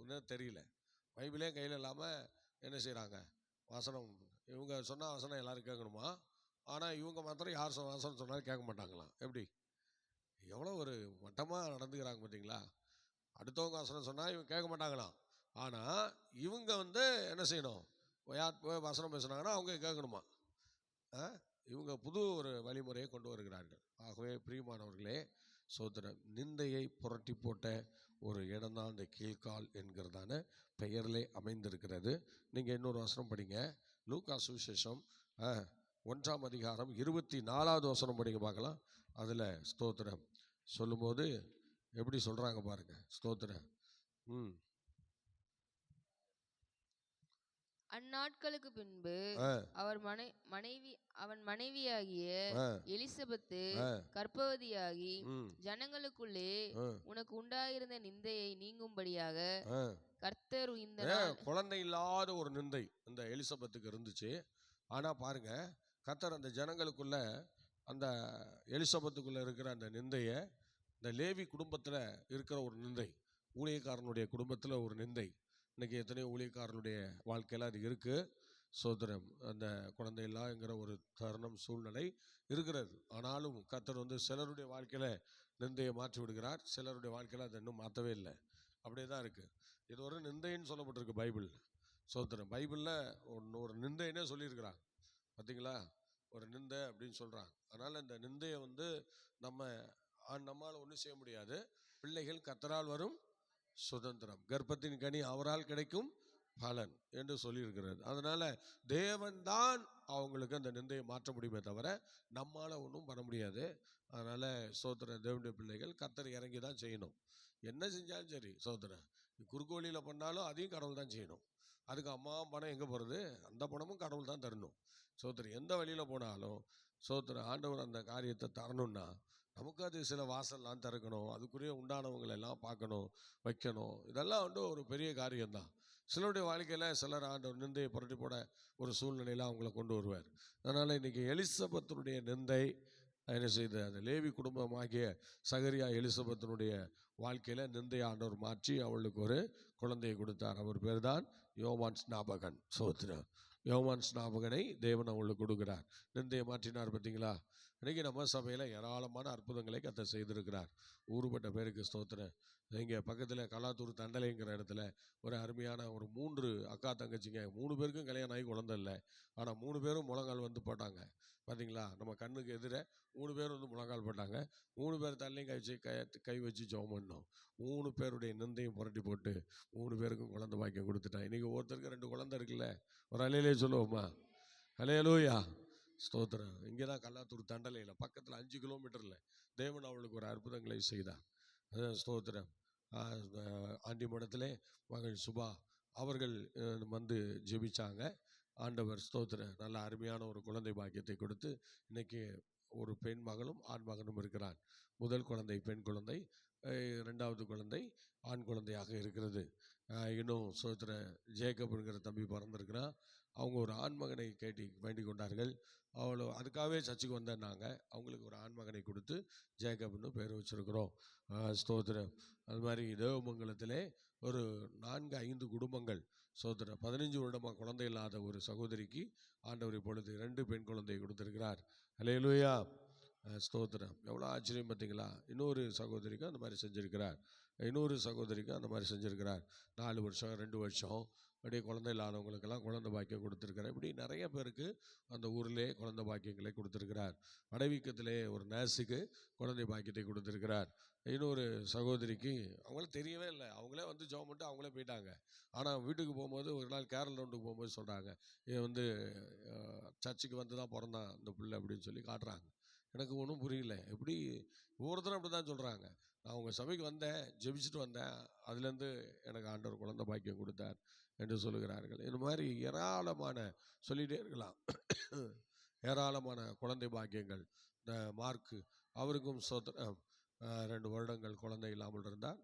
என்ன தெரியல. பைபிளே கையில் இல்லாமல் என்ன செய்கிறாங்க, வசனம் இவங்க சொன்னால் வசனம் எல்லோரும் கேட்கணுமா, ஆனால் இவங்க மாத்திரம் யார் வசனம் சொன்னாலும் கேட்க மாட்டாங்களாம். எப்படி எவ்வளோ ஒரு மட்டமாக நடந்துக்கிறாங்க பார்த்தீங்களா? அடுத்தவங்க வசனம் சொன்னால் இவங்க கேட்க மாட்டாங்களாம், ஆனால் இவங்க என்ன செய்யணும், யார் வசனம் பேசுனாங்கன்னா அவங்க கேட்கணுமா. இவங்க புது ஒரு வழிமுறையை கொண்டு வருகிறார்கள். ஆகவே பிரியமானவர்களே, சோதரன், நிந்தையை புரட்டி போட்ட ஒரு இடம்தான் இந்த கீழ்கால் என்கிறதான பெயரிலே அமைந்திருக்கிறது. நீங்கள் இன்னொரு வசனம் படிங்க, லூக்கா சுவிசேஷம் 1ஆம் அதிகாரம் 24வது வசனம் படிங்க பார்க்கலாம். அதில் ஸ்தோத்திரம் சொல்லும்போது எப்படி சொல்கிறாங்க பாருங்க. ஸ்தோத்திரம். அந்நாட்களுக்கு பின்பு அவன் மனைவியாகிய எலிசபெத்து கர்ப்பவதியாகி ஜனங்களுக்குள்ளே உனக்கு உண்டாயிருந்த நிந்தையை நீங்கும்படியாக கர்த்தர் இந்த குழந்தை இல்லாத ஒரு நிந்தை இந்த எலிசபெத்துக்கு இருந்துச்சு. ஆனா பாருங்க, கர்த்தர் அந்த ஜனங்களுக்குள்ள, அந்த எலிசபெத்துக்குள்ள இருக்கிற அந்த நிந்தைய, இந்த லேவி குடும்பத்துல இருக்கிற ஒரு நிந்தை, ஊழியக்காரனுடைய குடும்பத்துல ஒரு நிந்தை, இன்னைக்கு எத்தனையோ ஊழியக்காரனுடைய வாழ்க்கையில் அது இருக்குது. சோதரம். அந்த குழந்தையில்லாங்கிற ஒரு தருணம் சூழ்நிலை இருக்கிறது. ஆனாலும் கர்த்தர் சிலருடைய வாழ்க்கையில் நிந்தையை மாற்றி விடுகிறார், சிலருடைய வாழ்க்கையில் அதை இன்னும் மாற்றவே இல்லை. அப்படியே தான் இருக்குது. இது ஒரு நிந்தைன்னு சொல்லப்பட்டிருக்கு பைபிளில். சோதரம். பைபிளில் ஒரு நிந்தைன்னே சொல்லியிருக்கிறாங்க பார்த்தீங்களா, ஒரு நிந்தை அப்படின்னு சொல்கிறாங்க. அதனால் இந்த நிந்தையை நம்மால் ஒன்றும் செய்ய முடியாது. பிள்ளைகள் கர்த்தரால் வரும் சுதந்திரம், கர்ப்பத்தின் கனி அவரால் கிடைக்கும் பலன் என்று சொல்லியிருக்கிறது. அதனால தேவன் தான் அவங்களுக்கு அந்த நிந்தையை மாற்ற முடியுமே தவிர நம்மால ஒன்றும் பண்ண முடியாது. அதனால சோதர தேவனுடைய பிள்ளைகள் கர்த்தர் இறங்கி தான் செய்யணும். என்ன செஞ்சாலும் சரி சோதரன், குறுக்கோழியில் பண்ணாலும் அதையும் கடவுள் தான் செய்யணும். அதுக்கு அம்மா பணம் எங்கே போகிறது, அந்த பணமும் கடவுள் தான் தரணும். சோதரன். எந்த வழியில் போனாலும் சோதரன் ஆண்டவர் அந்த காரியத்தை தரணும்னா நமக்கு அது சில வாசல்லாம் திறக்கணும், அதுக்குரிய உண்டானவங்களை எல்லாம் பார்க்கணும், வைக்கணும். இதெல்லாம் ஒரு பெரிய காரியம்தான். சிலருடைய வாழ்க்கையில் சிலர் ஆண்டவர் நிந்தையை புரட்டி போட ஒரு சூழ்நிலையில் அவங்கள கொண்டு வருவார். அதனால் இன்றைக்கி எலிசபெத்தினுடைய நிந்தை என்ன செய்து, அந்த லேவி குடும்பமாகிய சகரியா எலிசபெத்தினுடைய வாழ்க்கையில் நிந்தையை ஆண்டவர் மாற்றி அவளுக்கு ஒரு குழந்தையை கொடுத்தார். அவர் பேர் தான் யோவான் ஸ்நாபகன். சோத்திரம். யோவான் ஸ்நாபகனை தேவன் அவங்களுக்கு கொடுக்குறார். நிந்தையை மாற்றினார் பார்த்தீங்களா. இன்றைக்கி நம்ம சபையில் ஏராளமான அற்புதங்களை கர்த்தர் செய்திருக்கிறார். ஊருப்பட்ட பேருக்கு ஸ்தோத்திரம். இங்கே பக்கத்தில் கலாத்தூர் தண்டலைங்கிற இடத்துல ஒரு அருமையான ஒரு 3 அக்கா தங்கச்சிங்க, 3 பேருக்கும் கல்யாணம் ஆகி குழந்தை இல்லை. ஆனால் 3 பேரும் முழங்கால் போட்டாங்க பார்த்தீங்களா. நம்ம கண்ணுக்கு எதிர 3 பேர் முழங்கால் போட்டாங்க. 3 பேர் தலையும் கை வச்சு ஜெபம் பண்ணோம். 3 பேருடைய நிந்தையும் புரட்டி போட்டு 3 பேருக்கும் குழந்தை பாக்கியம் கொடுத்துட்டான். இன்றைக்கி ஒருத்தருக்கு 2 குழந்தை இருக்குல்ல, ஒரு அலையிலே சொல்லுவோம்மா, ஹல்லேலூயா, ஸ்தோத்திரம். இங்கே தான் கல்லாத்தூர் தண்டலையில் பக்கத்தில் 5 கிலோமீட்டரில் தேவன் அவளுக்கு ஒரு அற்புதங்களை செய்தார். ஸ்தோத்திரம். ஆண்டி மடத்திலே மகள் சுபா அவர்கள் ஜெபிச்சாங்க. ஆண்டவர் ஸ்தோத்திரம் நல்ல அருமையான ஒரு குழந்தை பாக்கியத்தை கொடுத்து இன்னைக்கு ஒரு பெண் மகளும் ஆண் மகனும் இருக்கிறான். முதல் குழந்தை பெண் குழந்தை, 2வது குழந்தை ஆண் குழந்தையாக இருக்கிறது. இன்னும் சோத்திர ஜேக்கப்ங்கிற தம்பி பிறந்திருக்கிறான். அவங்க ஒரு ஆண்மகனை வேண்டிக் கொண்டார்கள். அவ்வளோ அதுக்காகவே சர்ச்சுக்கு வந்தாங்க. அவங்களுக்கு ஒரு ஆண்மகனை கொடுத்து ஜேக்கப்னு பேர் வச்சுருக்கிறோம். ஸ்தோத்திரம். அது மாதிரி தேவமங்கலத்திலே ஒரு 4-5 குடும்பங்கள் சோத்திரம் 15 வருடமாக குழந்தை இல்லாத ஒரு சகோதரிக்கு ஆண்டவர் இப்பொழுது 2 பெண் குழந்தையை கொடுத்திருக்கிறார். ஹல்லேலூயா. ஸ்தோத்திரம். எவ்வளோ ஆச்சரியம் பார்த்தீங்களா? இன்னொரு சகோதரிக்கு அந்த மாதிரி செஞ்சுருக்கிறார். இன்னொரு சகோதரிக்கு அந்த மாதிரி செஞ்சுருக்கிறார். 4 வருஷம் 2 வருஷம் அப்படியே குழந்தை இல்லாதவங்களுக்கெல்லாம் குழந்தை பாக்கியம் கொடுத்துருக்கிறார். இப்படி நிறைய பேருக்கு அந்த ஊரிலே குழந்தை பாக்கியங்களை கொடுத்துருக்கிறார். வடவீக்கத்திலே ஒரு நர்ஸுக்கு குழந்தை பாக்கியத்தை கொடுத்துருக்கிறார். இன்னொரு சகோதரிக்கு அவங்களுக்கு தெரியவே இல்லை, அவங்களே வந்து ஜெபம் பண்ணிட்டு அவங்களே போயிட்டாங்க. ஆனால் வீட்டுக்கு போகும்போது ஒரு நாள் கேரள் ரவுண்டுக்கு போகும்போது சொல்கிறாங்க, இவன் வந்து சர்ச்சுக்கு வந்து தான் பிறந்தான் இந்த பிள்ளை அப்படின்னு சொல்லி காட்டுறாங்க. எனக்கு ஒன்றும் புரியல, எப்படி ஒவ்வொருத்தரும் அப்படி தான் சொல்கிறாங்க. நான் உங்கள் சபைக்கு வந்தேன், ஜெபிச்சுட்டு வந்தேன், அதுலேருந்து எனக்கு ஆண்டவர் குழந்தை பாக்கியம் கொடுத்தார் என்று சொல்லுகிறார்கள். இந்த மாதிரி ஏராளமான சொல்லிகிட்டே இருக்கலாம். ஏராளமான குழந்தை பாக்கியங்கள். இந்த மார்க்கு அவருக்கும் 2 வருடங்கள் குழந்தை இல்லாமல் இருந்தார்.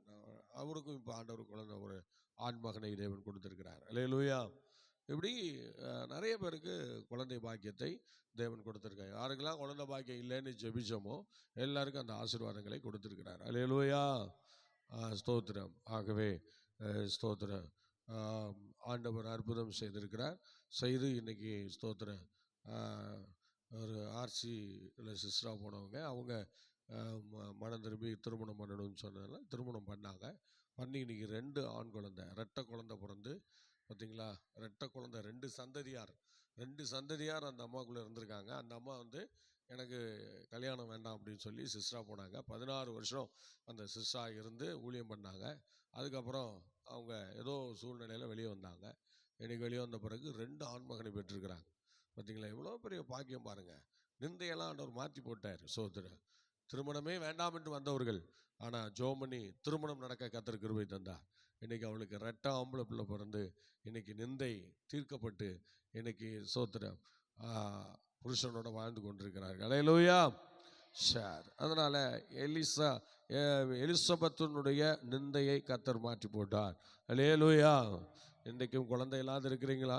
அவருக்கும் இப்போ ஆண்டவர் குழந்தை ஒரு ஆண் மகனை தேவன் கொடுத்திருக்கிறார். அல்லேலூயா. இப்படி நிறைய பேருக்கு குழந்தை பாக்கியத்தை தேவன் கொடுத்திருக்காரு. யாருக்கெல்லாம் குழந்தை பாக்கியம் இல்லைன்னு ஜெபிச்சோமோ எல்லாருக்கும் அந்த ஆசீர்வாதங்களை கொடுத்திருக்கிறார். அல்லேலூயா. ஸ்தோத்திரம். ஆகவே ஸ்தோத்திரம். ஆண்டவர் அற்புதம் செய்திருக்கிறார். செய்து இன்னைக்கு ஸ்தோத்திரம். ஒரு ஆர்சி சிஸ்டராக போனவங்க, அவங்க மனம் திரும்பி திருமணம் பண்ணணும்னு சொன்னதால திருமணம் பண்ணாங்க. பண்ணி இன்னைக்கு 2 ஆண் குழந்தை, ரெட்டை குழந்தை பிறந்து பார்த்தீங்களா, ரெட்டை குழந்தை 2 சந்ததியார் அந்த அம்மாக்குள்ளே இருந்திருக்காங்க. அந்த அம்மா வந்து எனக்கு கல்யாணம் வேண்டாம் அப்படின்னு சொல்லி சிஸ்டராக போனாங்க. 16 வருஷம் அந்த சிஸ்டராக இருந்து ஊழியம் பண்ணாங்க. அதுக்கப்புறம் அவங்க ஏதோ சூழ்நிலையில் வெளியே வந்தாங்க. இன்னைக்கு வெளியே வந்த பிறகு 2 ஆண் மகனை பெற்றிருக்கிறாங்க. பார்த்தீங்களா, எவ்வளோ பெரிய பாக்கியம் பாருங்கள். நிந்தையெல்லாம் ஆண்டவர் மாற்றி போட்டார். சோதரன் திருமணமே வேண்டாம் என்று வந்தவர்கள், ஆனால் ஜோமணி திருமணம் நடக்க கர்த்தர் கிருபை தந்தார். இன்னைக்கு அவளுக்கு ரெட்டை ஆம்பளை பிள்ளை பிறந்து இன்னைக்கு நிந்தை தீர்க்கப்பட்டு இன்னைக்கு சோத்திரம் புருஷனோட வாழ்ந்து கொண்டிருக்கிறார்கள். அல்லேலூயா. ஷேர். அதனால எலிசபெத்தினுடைய நிந்தையை கர்த்தர் மாற்றி போட்டார். அல்லேலூயா. இன்றைக்கும் குழந்தை இல்லாத இருக்கிறீங்களா?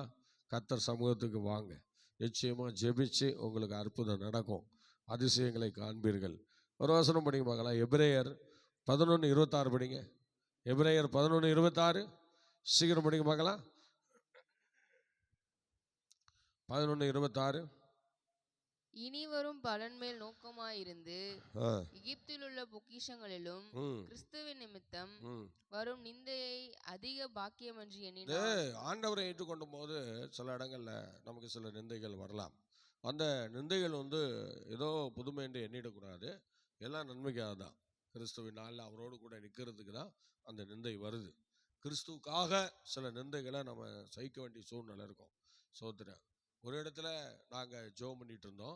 கர்த்தர் சமூகத்துக்கு வாங்க. நிச்சயமாக ஜெபிச்சு உங்களுக்கு அற்புதம் நடக்கும், அதிசயங்களை காண்பீர்கள். ஒரு வசனம் படிங்க பார்க்கலாம். எபிரேயர் 11:26 படிங்க. எபிரேயர் 11:26 சீக்கிரம் படிங்க பார்க்கலாம். 11:26. இனி வரும் பலன் மேல் நோக்கமாயிருந்து எகிப்தில் உள்ள பொக்கிஷங்களிலும் கிறிஸ்துவின் நிமித்தம் வரும் நிந்தையை அதிக பாக்கியம் என்று எண்ணினார். ஆண்டவரை ஏற்றுக்கொண்ட போது சில இடங்கள்ல நமக்கு சில நிந்தைகள் வரலாம். அந்த நிந்தைகள் வந்து ஏதோ புதுமை என்று எண்ணிடக்கூடாது. எல்லாம் நன்மைக்காக தான். கிறிஸ்துவின் நாளில் அவரோடு கூட நிற்கிறதுக்கு தான் அந்த நிந்தை வருது. கிறிஸ்துவுக்காக சில நிந்தைகளை நம்ம சகிக்க வேண்டிய சூழ்நிலை இருக்கும். சோத்திரம். ஒரு இடத்துல நாங்கள் ஜெபம் பண்ணிட்டு இருந்தோம்.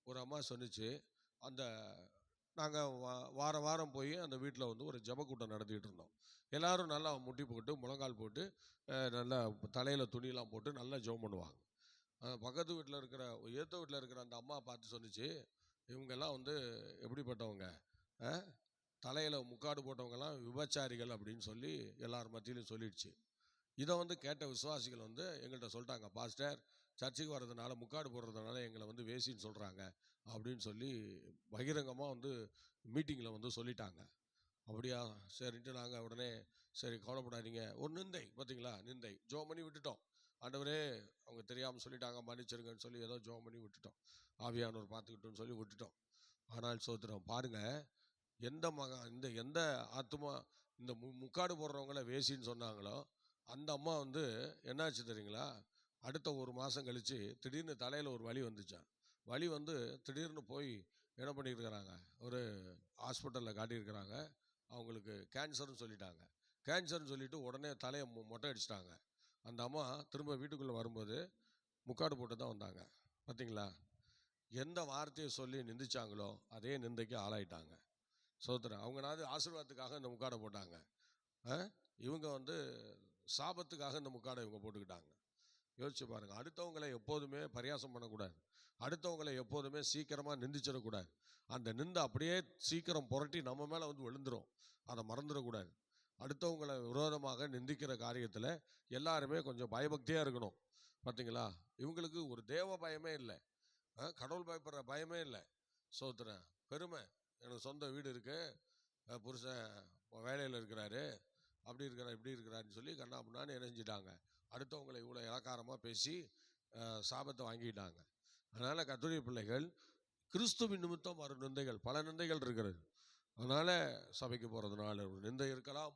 ஒரு அம்மா சொன்னிச்சு, அந்த நாங்கள் வாரம் போய் அந்த வீட்டில் வந்து ஒரு ஜெபக்கூட்டம் நடத்திட்டு இருந்தோம். எல்லாரும் நல்லா முட்டி போட்டு முழங்கால் போட்டு நல்லா தலையில் துணியெல்லாம் போட்டு நல்லா ஜெபம் பண்ணுவாங்க. பக்கத்து வீட்டில் இருக்கிற ஏற்ற வீட்டில் இருக்கிற அந்த அம்மா பார்த்து சொன்னிச்சு, இவங்கெல்லாம் வந்து எப்படிப்பட்டவங்க, தலையில் முக்காடு போட்டவங்கெல்லாம் விபச்சாரிகள் அப்படின்னு சொல்லி எல்லார் மத்தியிலும் சொல்லிடுச்சு. இதை வந்து கேட்ட விசுவாசிகள் வந்து எங்கள்கிட்ட சொல்லிட்டாங்க, பாஸ்டர் சர்ச்சுக்கு வர்றதுனால முக்காடு போடுறதுனால எங்களை வந்து வேசின்னு சொல்கிறாங்க அப்படின்னு சொல்லி பகிரங்கமாக வந்து மீட்டிங்கில் வந்து சொல்லிட்டாங்க. அப்படியா, சரின்ட்டு நாங்கள் உடனே சரி கவலைப்படாதீங்க, ஒரு நிந்தை பார்த்தீங்களா, நிந்தை ஜெபம் பண்ணி விட்டுட்டோம். ஆண்டவரே அவங்க தெரியாமல் சொல்லிட்டாங்க மன்னிச்சிருங்கன்னு சொல்லி ஏதோ ஜெபம் பண்ணி விட்டுட்டோம். ஆவியானவர் பார்த்துக்கிட்டோன்னு சொல்லி விட்டுட்டோம். ஆனால் சோத்திரம் பாருங்கள், எந்த ஆத்மா இந்த முக்காடு போடுறவங்கள வேசின்னு சொன்னாங்களோ அந்த அம்மா வந்து என்னாச்சு தெரியுங்களா, அடுத்த 1 மாதம் கழித்து திடீர்னு தலையில் ஒரு வலி வந்துச்சான். வலி வந்து திடீர்னு போய் என்ன பண்ணியிருக்கிறாங்க, ஒரு ஹாஸ்பிட்டலில் காட்டியிருக்கிறாங்க. அவங்களுக்கு கேன்சர்னு சொல்லிட்டாங்க. கேன்சர்னு சொல்லிவிட்டு உடனே தலையை மொட்டை அடிச்சிட்டாங்க. அந்த அம்மா திரும்ப வீட்டுக்குள்ளே வரும்போது முக்காடு போட்டு தான் வந்தாங்க. பார்த்தீங்களா, எந்த வார்த்தையை சொல்லி நிந்திச்சாங்களோ அதே நிந்தைக்கு ஆளாயிட்டாங்க. சோத்திரம். அவங்கனாவது ஆசீர்வாதத்துக்காக இந்த முக்காடை போட்டாங்க, இவங்க வந்து சாபத்துக்காக இந்த முக்காடை இவங்க போட்டுக்கிட்டாங்க. யோசிச்சு பாருங்கள். அடுத்தவங்களை எப்போதுமே பரியாசம் பண்ணக்கூடாது. அடுத்தவங்களை எப்போதுமே சீக்கிரமாக நிந்திச்சிடக்கூடாது. அந்த நிந்தை அப்படியே சீக்கிரம் புரட்டி நம்ம மேலே வந்து விழுந்துடும். அதை மறந்துடக்கூடாது. அடுத்தவங்களை விரோதமாக நிந்திக்கிற காரியத்தில் எல்லாருமே கொஞ்சம் பயபக்தியாக இருக்கணும். பார்த்தீங்களா, இவங்களுக்கு ஒரு தேவ பயமே இல்லை, கடவுள் பயப்படுற பயமே இல்லை. சோத்திரம். பெருமை, எனக்கு சொந்த வீடு இருக்குது, புருஷன் வேலையில் இருக்கிறாரு, அப்படி இருக்கிறார் இப்படி இருக்கிறாருன்னு சொல்லி கண்ணா அப்படின்னான்னு இணைஞ்சிட்டாங்க. அடுத்தவங்களை இவ்வளோ இலக்காரமாக பேசி சாபத்தை வாங்கிட்டாங்க. அதனால் கர்த்தருடைய பிள்ளைகள் கிறிஸ்துவின் நிமித்தம் வரும் நிந்தைகள், பல நிந்தைகள் இருக்கிறது. அதனால சபைக்கு போகிறதுனால ஒரு நிந்தை இருக்கலாம்.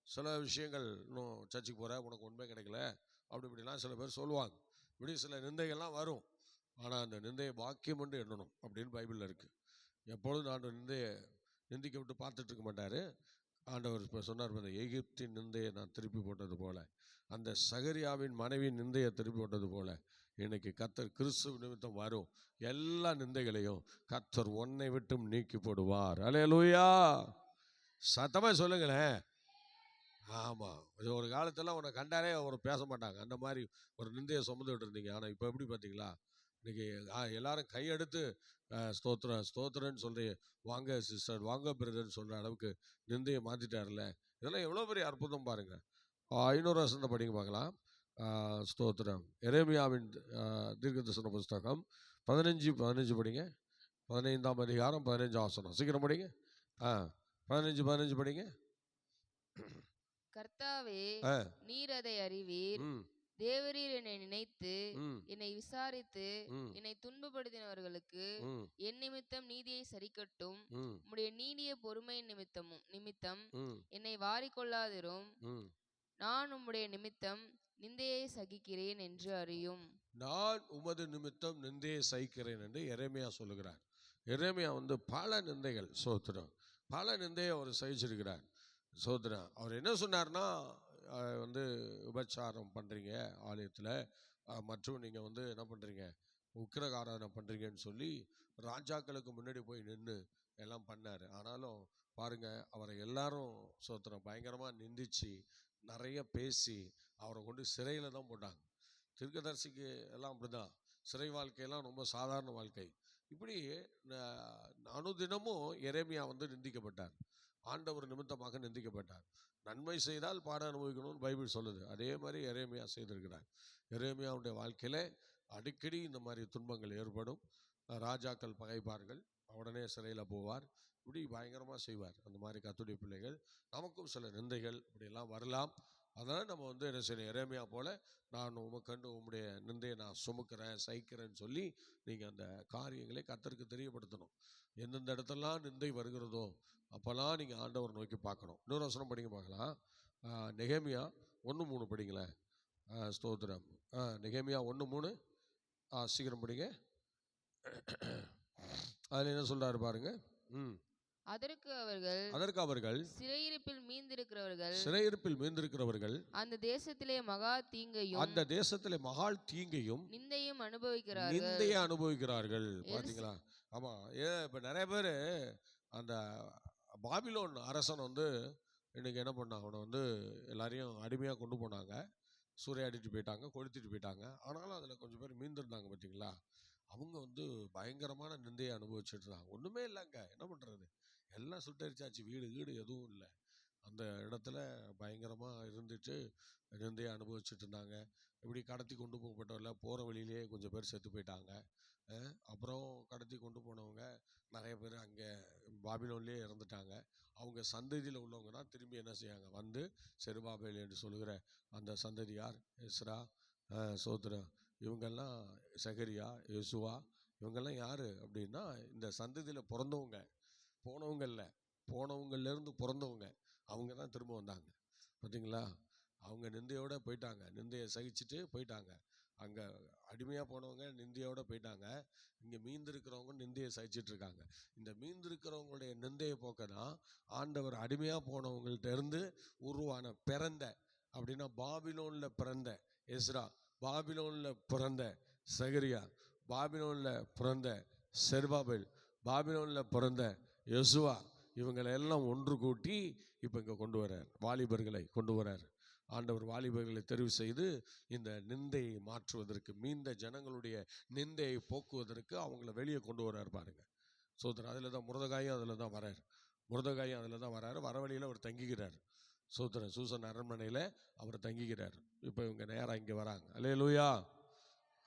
சில விஷயங்கள், இன்னும் சர்ச்சுக்கு போகிற உனக்கு உண்மை கிடைக்கல அப்படி இப்படிலாம் சில பேர் சொல்லுவாங்க. இப்படி சில நிந்தைகள்லாம் வரும். ஆனால் அந்த நிந்தையை பாக்கியம் என்று எண்ணணும் அப்படின்னு பைபிளில் இருக்குது. எப்பொழுதும் ஆண்டவர் நிந்தையை நிந்திக்க விட்டு பார்த்துட்டு இருக்க மாட்டார். ஆண்டவர் இப்போ சொன்னார், அந்த எகிப்தின் நிந்தையை நான் திருப்பி போட்டது போல, அந்த சகரியாவின் மனைவியின் நிந்தையை திருப்பி போட்டது போல, இன்னைக்கு கர்த்தர் கிறிஸ்துவ நிமித்தம் வரும் எல்லா நிந்தைகளையும் கர்த்தர் உன்னை விட்டும் நீக்கி போடுவார். அல்லேலூயா, சத்தமாக சொல்லுங்களேன். ஆமாம், ஒரு காலத்தில் உன்னை கண்டாரே அவர் பேச மாட்டாங்க, அந்த மாதிரி ஒரு நிந்தையை சுமந்துகிட்டு இருந்தீங்க. ஆனால் இப்போ எப்படி பார்த்தீங்களா, இன்னைக்கு எல்லாரும் கையெடுத்து ஸ்தோத்திரம் ஸ்தோத்திரன்னு சொல்லி, வாங்க சிஸ்டர், வாங்க பிரதர்ன்னு சொல்கிற அளவுக்கு நிந்தையை மாற்றிட்டார்ல. இதெல்லாம் எவ்வளோ பெரிய அற்புதம் பாருங்கள். 500 வசனத்தை படிங்க பார்க்கலாம். ஸ்தோத்திரம். எரேமியாவின் தீர்க்கதரிசன புஸ்தகம் 15 படிங்க. 15ஆம் அதிகாரம் 15ஆம் வசனம். சீக்கிரம் படிங்க. 15 படிங்க. கர்த்தாவே, நீர் அதை அறிவீர். தேவரீர் என்னை நினைத்து என்னை விசாரித்து என்னை துன்பப்படுத்தினவர்களுக்கு என் நிமித்தம் நீதியை சரிக்கட்டும். உம்முடைய நீடிய பொறுமை நிமித்தம் என்னை வாரிக்கொள்ளாதிரும். நான் உம்முடைய நிமித்தம் நிந்தையை சகிக்கிறேன் என்று அறியும். நான் உமது நிமித்தம் நிந்தையை சகிக்கிறேன் என்று எரேமியா சொல்லுகிறார். எரேமியா பல நிந்தைகள், சோத்திரம், பல நிந்தையை அவர் சகிச்சிருக்கிறார். சோத்திரம். அவர் என்ன சொன்னார்னா, விபச்சாரம் பண்ணுறீங்க ஆலயத்தில், மற்றும் நீங்கள் என்ன பண்ணுறீங்க, உக்கிரக ஆராதனை பண்ணுறீங்கன்னு சொல்லி ராஜாக்களுக்கு முன்னாடி போய் நின்று எல்லாம் பண்ணார். ஆனாலும் பாருங்க, அவரை எல்லாரும் சோத்திரம் பயங்கரமாக நிந்திச்சு நிறைய பேசி அவரை கொண்டு சிறையில் தான் போட்டாங்க. தீர்க்கதரிசிக்கு எல்லாம் அப்படிதான், சிறை வாழ்க்கையெல்லாம் ரொம்ப சாதாரண வாழ்க்கை. இப்படி அனுதினமும் எரேமியா நிந்திக்கப்பட்டார், ஆண்டவர் நிமித்தமாக நிந்திக்கப்பட்டார். நன்மை செய்தால் பாட அனுபவிக்கணும்னு பைபிள் சொல்லுது. அதே மாதிரி எரேமியா செய்திருக்கிறார். எரேமியாவுடைய வாழ்க்கையில் அடிக்கடி இந்த மாதிரி துன்பங்கள் ஏற்படும். ராஜாக்கள் பகைப்பார்கள், உடனே சிறையில் போவார், இப்படி பயங்கரமாக செய்வார். அந்த மாதிரி கர்த்தருடைய பிள்ளைகள் நமக்கும் சில நிந்தைகள் இப்படியெல்லாம் வரலாம். அதனால் நம்ம என்ன செய்யணும், எரேமியா போல் நான் உமக்கண்டு உம்முடைய நிந்தையை நான் சுமக்கிறேன் சகிக்கிறேன்னு சொல்லி நீங்கள் அந்த காரியங்களை கர்த்தருக்கு தெரியப்படுத்தணும். எந்தெந்த இடத்துலலாம் நிந்தை வருகிறதோ அப்போல்லாம் நீங்கள் ஆண்டவர் நோக்கி பார்க்கணும். இன்னொரு வசனம் படிங்க பார்க்கலாம். நெகேமியா 1:3 படிங்களேன். ஸ்தோத்திரம். நெகேமியா 1:3 சீக்கிரம் படிங்க. அதில் என்ன சொல்றாரு பாருங்க. அதற்கு அவர்கள் சிறையிருப்பில் மீந்திருக்கிறவர்கள் அந்த தேசத்திலே மகா தீங்கையும் நிந்தையும் அனுபவிக்கிறார்கள். பாத்தீங்களா? ஆமா, இப்ப நிறைய பேர் அந்த பாபிலோன் அரசன் இன்னைக்கு என்ன பண்ணாங்க, அவனை எல்லாரையும் அடிமையாக கொண்டு போனாங்க, சூறையாடிட்டு போயிட்டாங்க, கொளுத்திட்டு போயிட்டாங்க. ஆனாலும் அதில் கொஞ்சம் பேர் மீந்திருந்தாங்க பார்த்தீங்களா? அவங்க பயங்கரமான நிந்தையை அனுபவிச்சுட்டு இருந்தாங்க. ஒன்றுமே இல்லைங்க, என்ன பண்ணுறது, எல்லாம் சுட்டரிச்சாச்சு, வீடு எதுவும் இல்லை. அந்த இடத்துல பயங்கரமாக இருந்துட்டு நிந்தையை அனுபவிச்சுட்டு இருந்தாங்க. இப்படி கடத்தி கொண்டு போகப்பட்டவர்கள போகிற வழியிலேயே கொஞ்சம் பேர் செத்து போயிட்டாங்க. அப்புறம் கடத்தி கொண்டு போனவங்க நிறைய பேர் அங்கே பாபிலோன்லேயே இறந்துட்டாங்க. அவங்க சந்ததியில் உள்ளவங்க தான் திரும்பி என்ன செய்யாங்க, செருபாபேல் என்று சொல்லுகிற அந்த சந்ததியார், எஸ்ரா, சோத்ரா, இவங்கெல்லாம் சகரியா, யோசுவா, இவங்கெல்லாம் யார் அப்படின்னா இந்த சந்ததியில் பிறந்தவங்க, போனவங்கள்லேருந்து பிறந்தவங்க, அவங்க தான் திரும்ப வந்தாங்க. பார்த்தீங்களா? அவங்க நிந்தையோடு போயிட்டாங்க, நிந்தையை சகிச்சுட்டு போயிட்டாங்க. அங்கே அடிமையாக போனவங்க நிந்தையோடு போயிட்டாங்க. இங்கே மீந்திருக்கிறவங்க நிந்தையை சகிச்சிட்டு இருக்காங்க. இந்த மீந்திருக்கிறவங்களுடைய நிந்தையை போக்க தான் ஆண்டவர் அடிமையாக போனவங்கள்ட்ட இருந்து உருவான பிறந்த, அப்படின்னா பாபிலோனில் பிறந்த எஸ்ரா, பாபிலோனில் பிறந்த சகரியா, பாபிலோனில் பிறந்த செருபாபேல், பாபிலோனில் பிறந்த யோசுவா, இவங்களை எல்லாம் ஒன்று கூட்டி இப்போ இங்கே கொண்டு வர்றார். வாலிபர்களை கொண்டு வர்றார். ஆண்டவர் வாலிபர்களை தெரிவு செய்து இந்த நிந்தையை மாற்றுவதற்கு, மீந்த ஜனங்களுடைய நிந்தையை போக்குவதற்கு அவங்கள வெளியே கொண்டு வர்றார் பாருங்க. சோதரன். அதில் தான் முருதகாயும் அதில் தான் வர்றார். முருதகாயும் அதில் தான் வர்றாரு. வர வழியில் அவர் தங்கிக்கிறார். சோதரன் சூசன் அரண்மனையில் அவர் தங்கிக்கிறார். இப்போ இவங்க நேராக இங்கே வராங்க. அல்லேலூயா.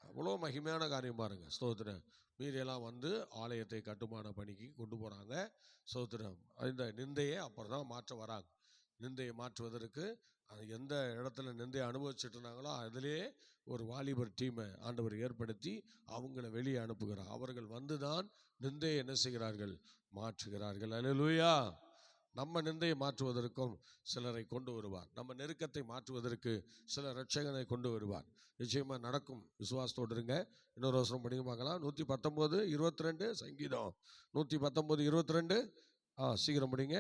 அவ்வளோ மகிமையான காரியம் பாருங்க. ஸ்தோத்திரம். மீதியெல்லாம் ஆலயத்தை கட்டுமான பணிக்கு கொண்டு போகிறாங்க. ஸ்தோத்திரம். இந்த நிந்தையை அப்புறம் தான் மாற்ற வராங்க. நிந்தையை மாற்றுவதற்கு எந்த இடத்துல நிந்தையை அனுபவிச்சுட்டு இருந்தாங்களோ அதிலே ஒரு வாலிபர் டீமை ஆண்டவர் ஏற்படுத்தி அவங்கள வெளியே அனுப்புகிறார். அவர்கள் வந்துதான் நிந்தையை என்ன செய்கிறார்கள்? மாற்றுகிறார்கள். அல்லேலூயா. நம்ம நிந்தையை மாற்றுவதற்கும் சிலரை கொண்டு வருவார். நம்ம நெருக்கத்தை மாற்றுவதற்கு சில ரட்சகனை கொண்டு வருவார். நிச்சயமாக நடக்கும். விசுவாசத்தோடு இருங்க. இன்னொரு அவசரம் படிக்க பார்க்கலாம். 119:22 சங்கீதம் 119:22. சீக்கிரம் படிங்க.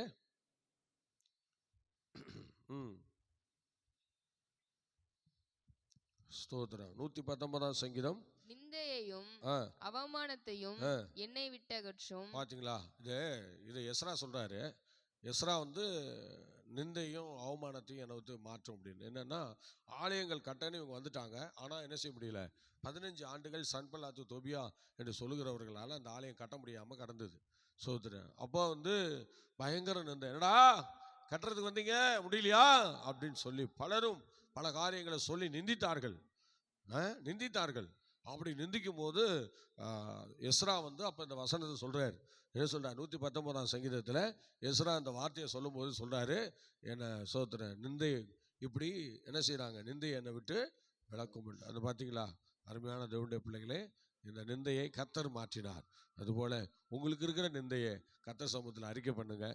ஸ்தோத்திரம். 119 சங்கீதம். நிந்தையையும் அவமானத்தையும் என்னை விட்டு அகற்றும். பாத்தீங்களா? இது எஸ்ரா சொல்றாரு. எஸ்ரா நிந்தையும் அவமானத்தையும் என்னை விட்டு மாற்றும் அப்படின்னு. என்னன்னா, ஆலயங்கள் கட்டணி இவங்க வந்துட்டாங்க. ஆனால் என்ன செய்ய முடியல? 15 ஆண்டுகள் சன்பல்லாத்து தொபியா என்று சொல்லுகிறவர்களால் அந்த ஆலயம் கட்ட முடியாமல் கடந்தது. சோதரன் அப்போ பயங்கர நிந்தை. என்னடா கட்டுறதுக்கு வந்தீங்க, முடியலையா அப்படின்னு சொல்லி பலரும் பல காரியங்களை சொல்லி நிந்தித்தார்கள். அப்படி நிந்திக்கும் போது எஸ்ரா அப்போ இந்த வசனத்தை சொல்றாரு. என்ன சொல்றாரு? 119 சங்கீதத்தில் எஸ்ரா அந்த வார்த்தையை சொல்லும் போது சொல்றாரு, என்ன சோத்திர நிந்தை இப்படி என்ன செய்யறாங்க? நிந்தை என்னை விட்டு விளக்கும். அது பார்த்தீங்களா? அருமையான தேவனுடைய பிள்ளைகளே, இந்த நிந்தையை கர்த்தர் மாற்றினார். அதுபோல உங்களுக்கு இருக்கிற நிந்தையை கர்த்தர் சமூகத்தில் அறிக்கை பண்ணுங்க.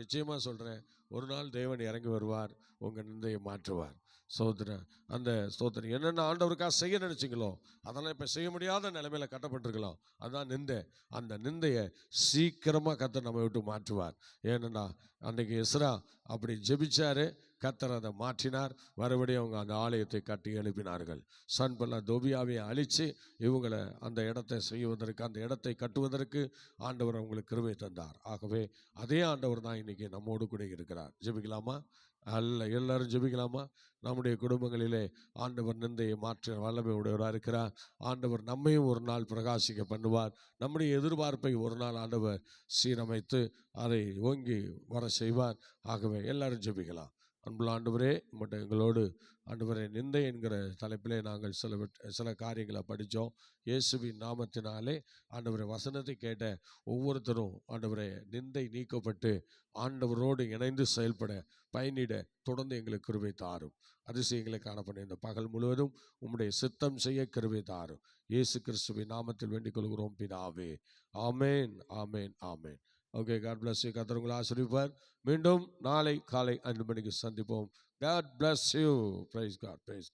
நிச்சயமாக சொல்கிறேன், ஒரு நாள் தேவன் இறங்கி வருவார், உங்கள் நிந்தையை மாற்றுவார். சோதரன் அந்த ஸ்தோத்திரம் என்னென்ன ஆண்டவருக்காக செய்ய நினைச்சிங்களோ அதெல்லாம் இப்போ செய்ய முடியாத நிலைமையில கட்டப்பட்டிருக்கலாம். அதுதான் நிந்தை. அந்த நிந்தையை சீக்கிரமாக கர்த்தர் நம்ம விட்டு மாற்றுவார். ஏன்னா அன்னைக்கு எஸ்ரா அப்படி ஜெபிச்சாரு, கர்த்தர் அதை மாற்றினார். மறுபடியும் அவங்க அந்த ஆலயத்தை கட்டி எழுப்பினார்கள். சன்பல்லா தொபியாவை அழித்து இவங்களை அந்த இடத்தை செய்வதற்கு, அந்த இடத்தை கட்டுவதற்கு ஆண்டவர் அவங்களுக்கு கிருபை தந்தார். ஆகவே அதே ஆண்டவர் தான் இன்னைக்கு நம்மோடு கூட இருக்கிறார். ஜெபிக்கலாமா? எல்லாரும் ஜெபிக்கலாமா? நம்முடைய குடும்பங்களிலே ஆண்டவர் நிந்தையை மாற்ற வல்லமை உடையவராக இருக்கிறார். ஆண்டவர் நம்மையும் ஒரு நாள் பிரகாசிக்க பண்ணுவார். நம்முடைய எதிர்பார்ப்பை ஒரு நாள் ஆண்டவர் சீரமைத்து அதை ஓங்கி வர செய்வார். ஆகவே எல்லாரும் ஜெபிக்கலாம். அன்புள்ள ஆண்டவரே, மட்டும் எங்களோடு ஆண்டவரே, நிந்தை என்கிற தலைப்பிலே நாங்கள் சில காரியங்களை படித்தோம். இயேசுவின் நாமத்தினாலே ஆண்டவரே, வசனத்தை கேட்ட ஒவ்வொருத்தரும் ஆண்டவரே நிந்தை நீக்கப்பட்டு ஆண்டவரோடு இணைந்து செயல்பட பயனிட தொடர்ந்து எங்களுக்கு கிருபை தாரும். அதிசயங்களை காணப்பட இந்த பகல் முழுவதும் உம்முடைய சித்தம் செய்ய கிருபை தாரும். இயேசு கிறிஸ்துவின் நாமத்தில் வேண்டிக் கொள்கிறோம் பிதாவே. ஆமேன், ஆமேன், ஆமேன். Okay, God bless you. கர்த்தர் உங்களை ஆசீர்வதிப்பார். மீண்டும் நாளை காலை 5 மணிக்கு சந்திப்போம். God bless you. Praise God. Praise God.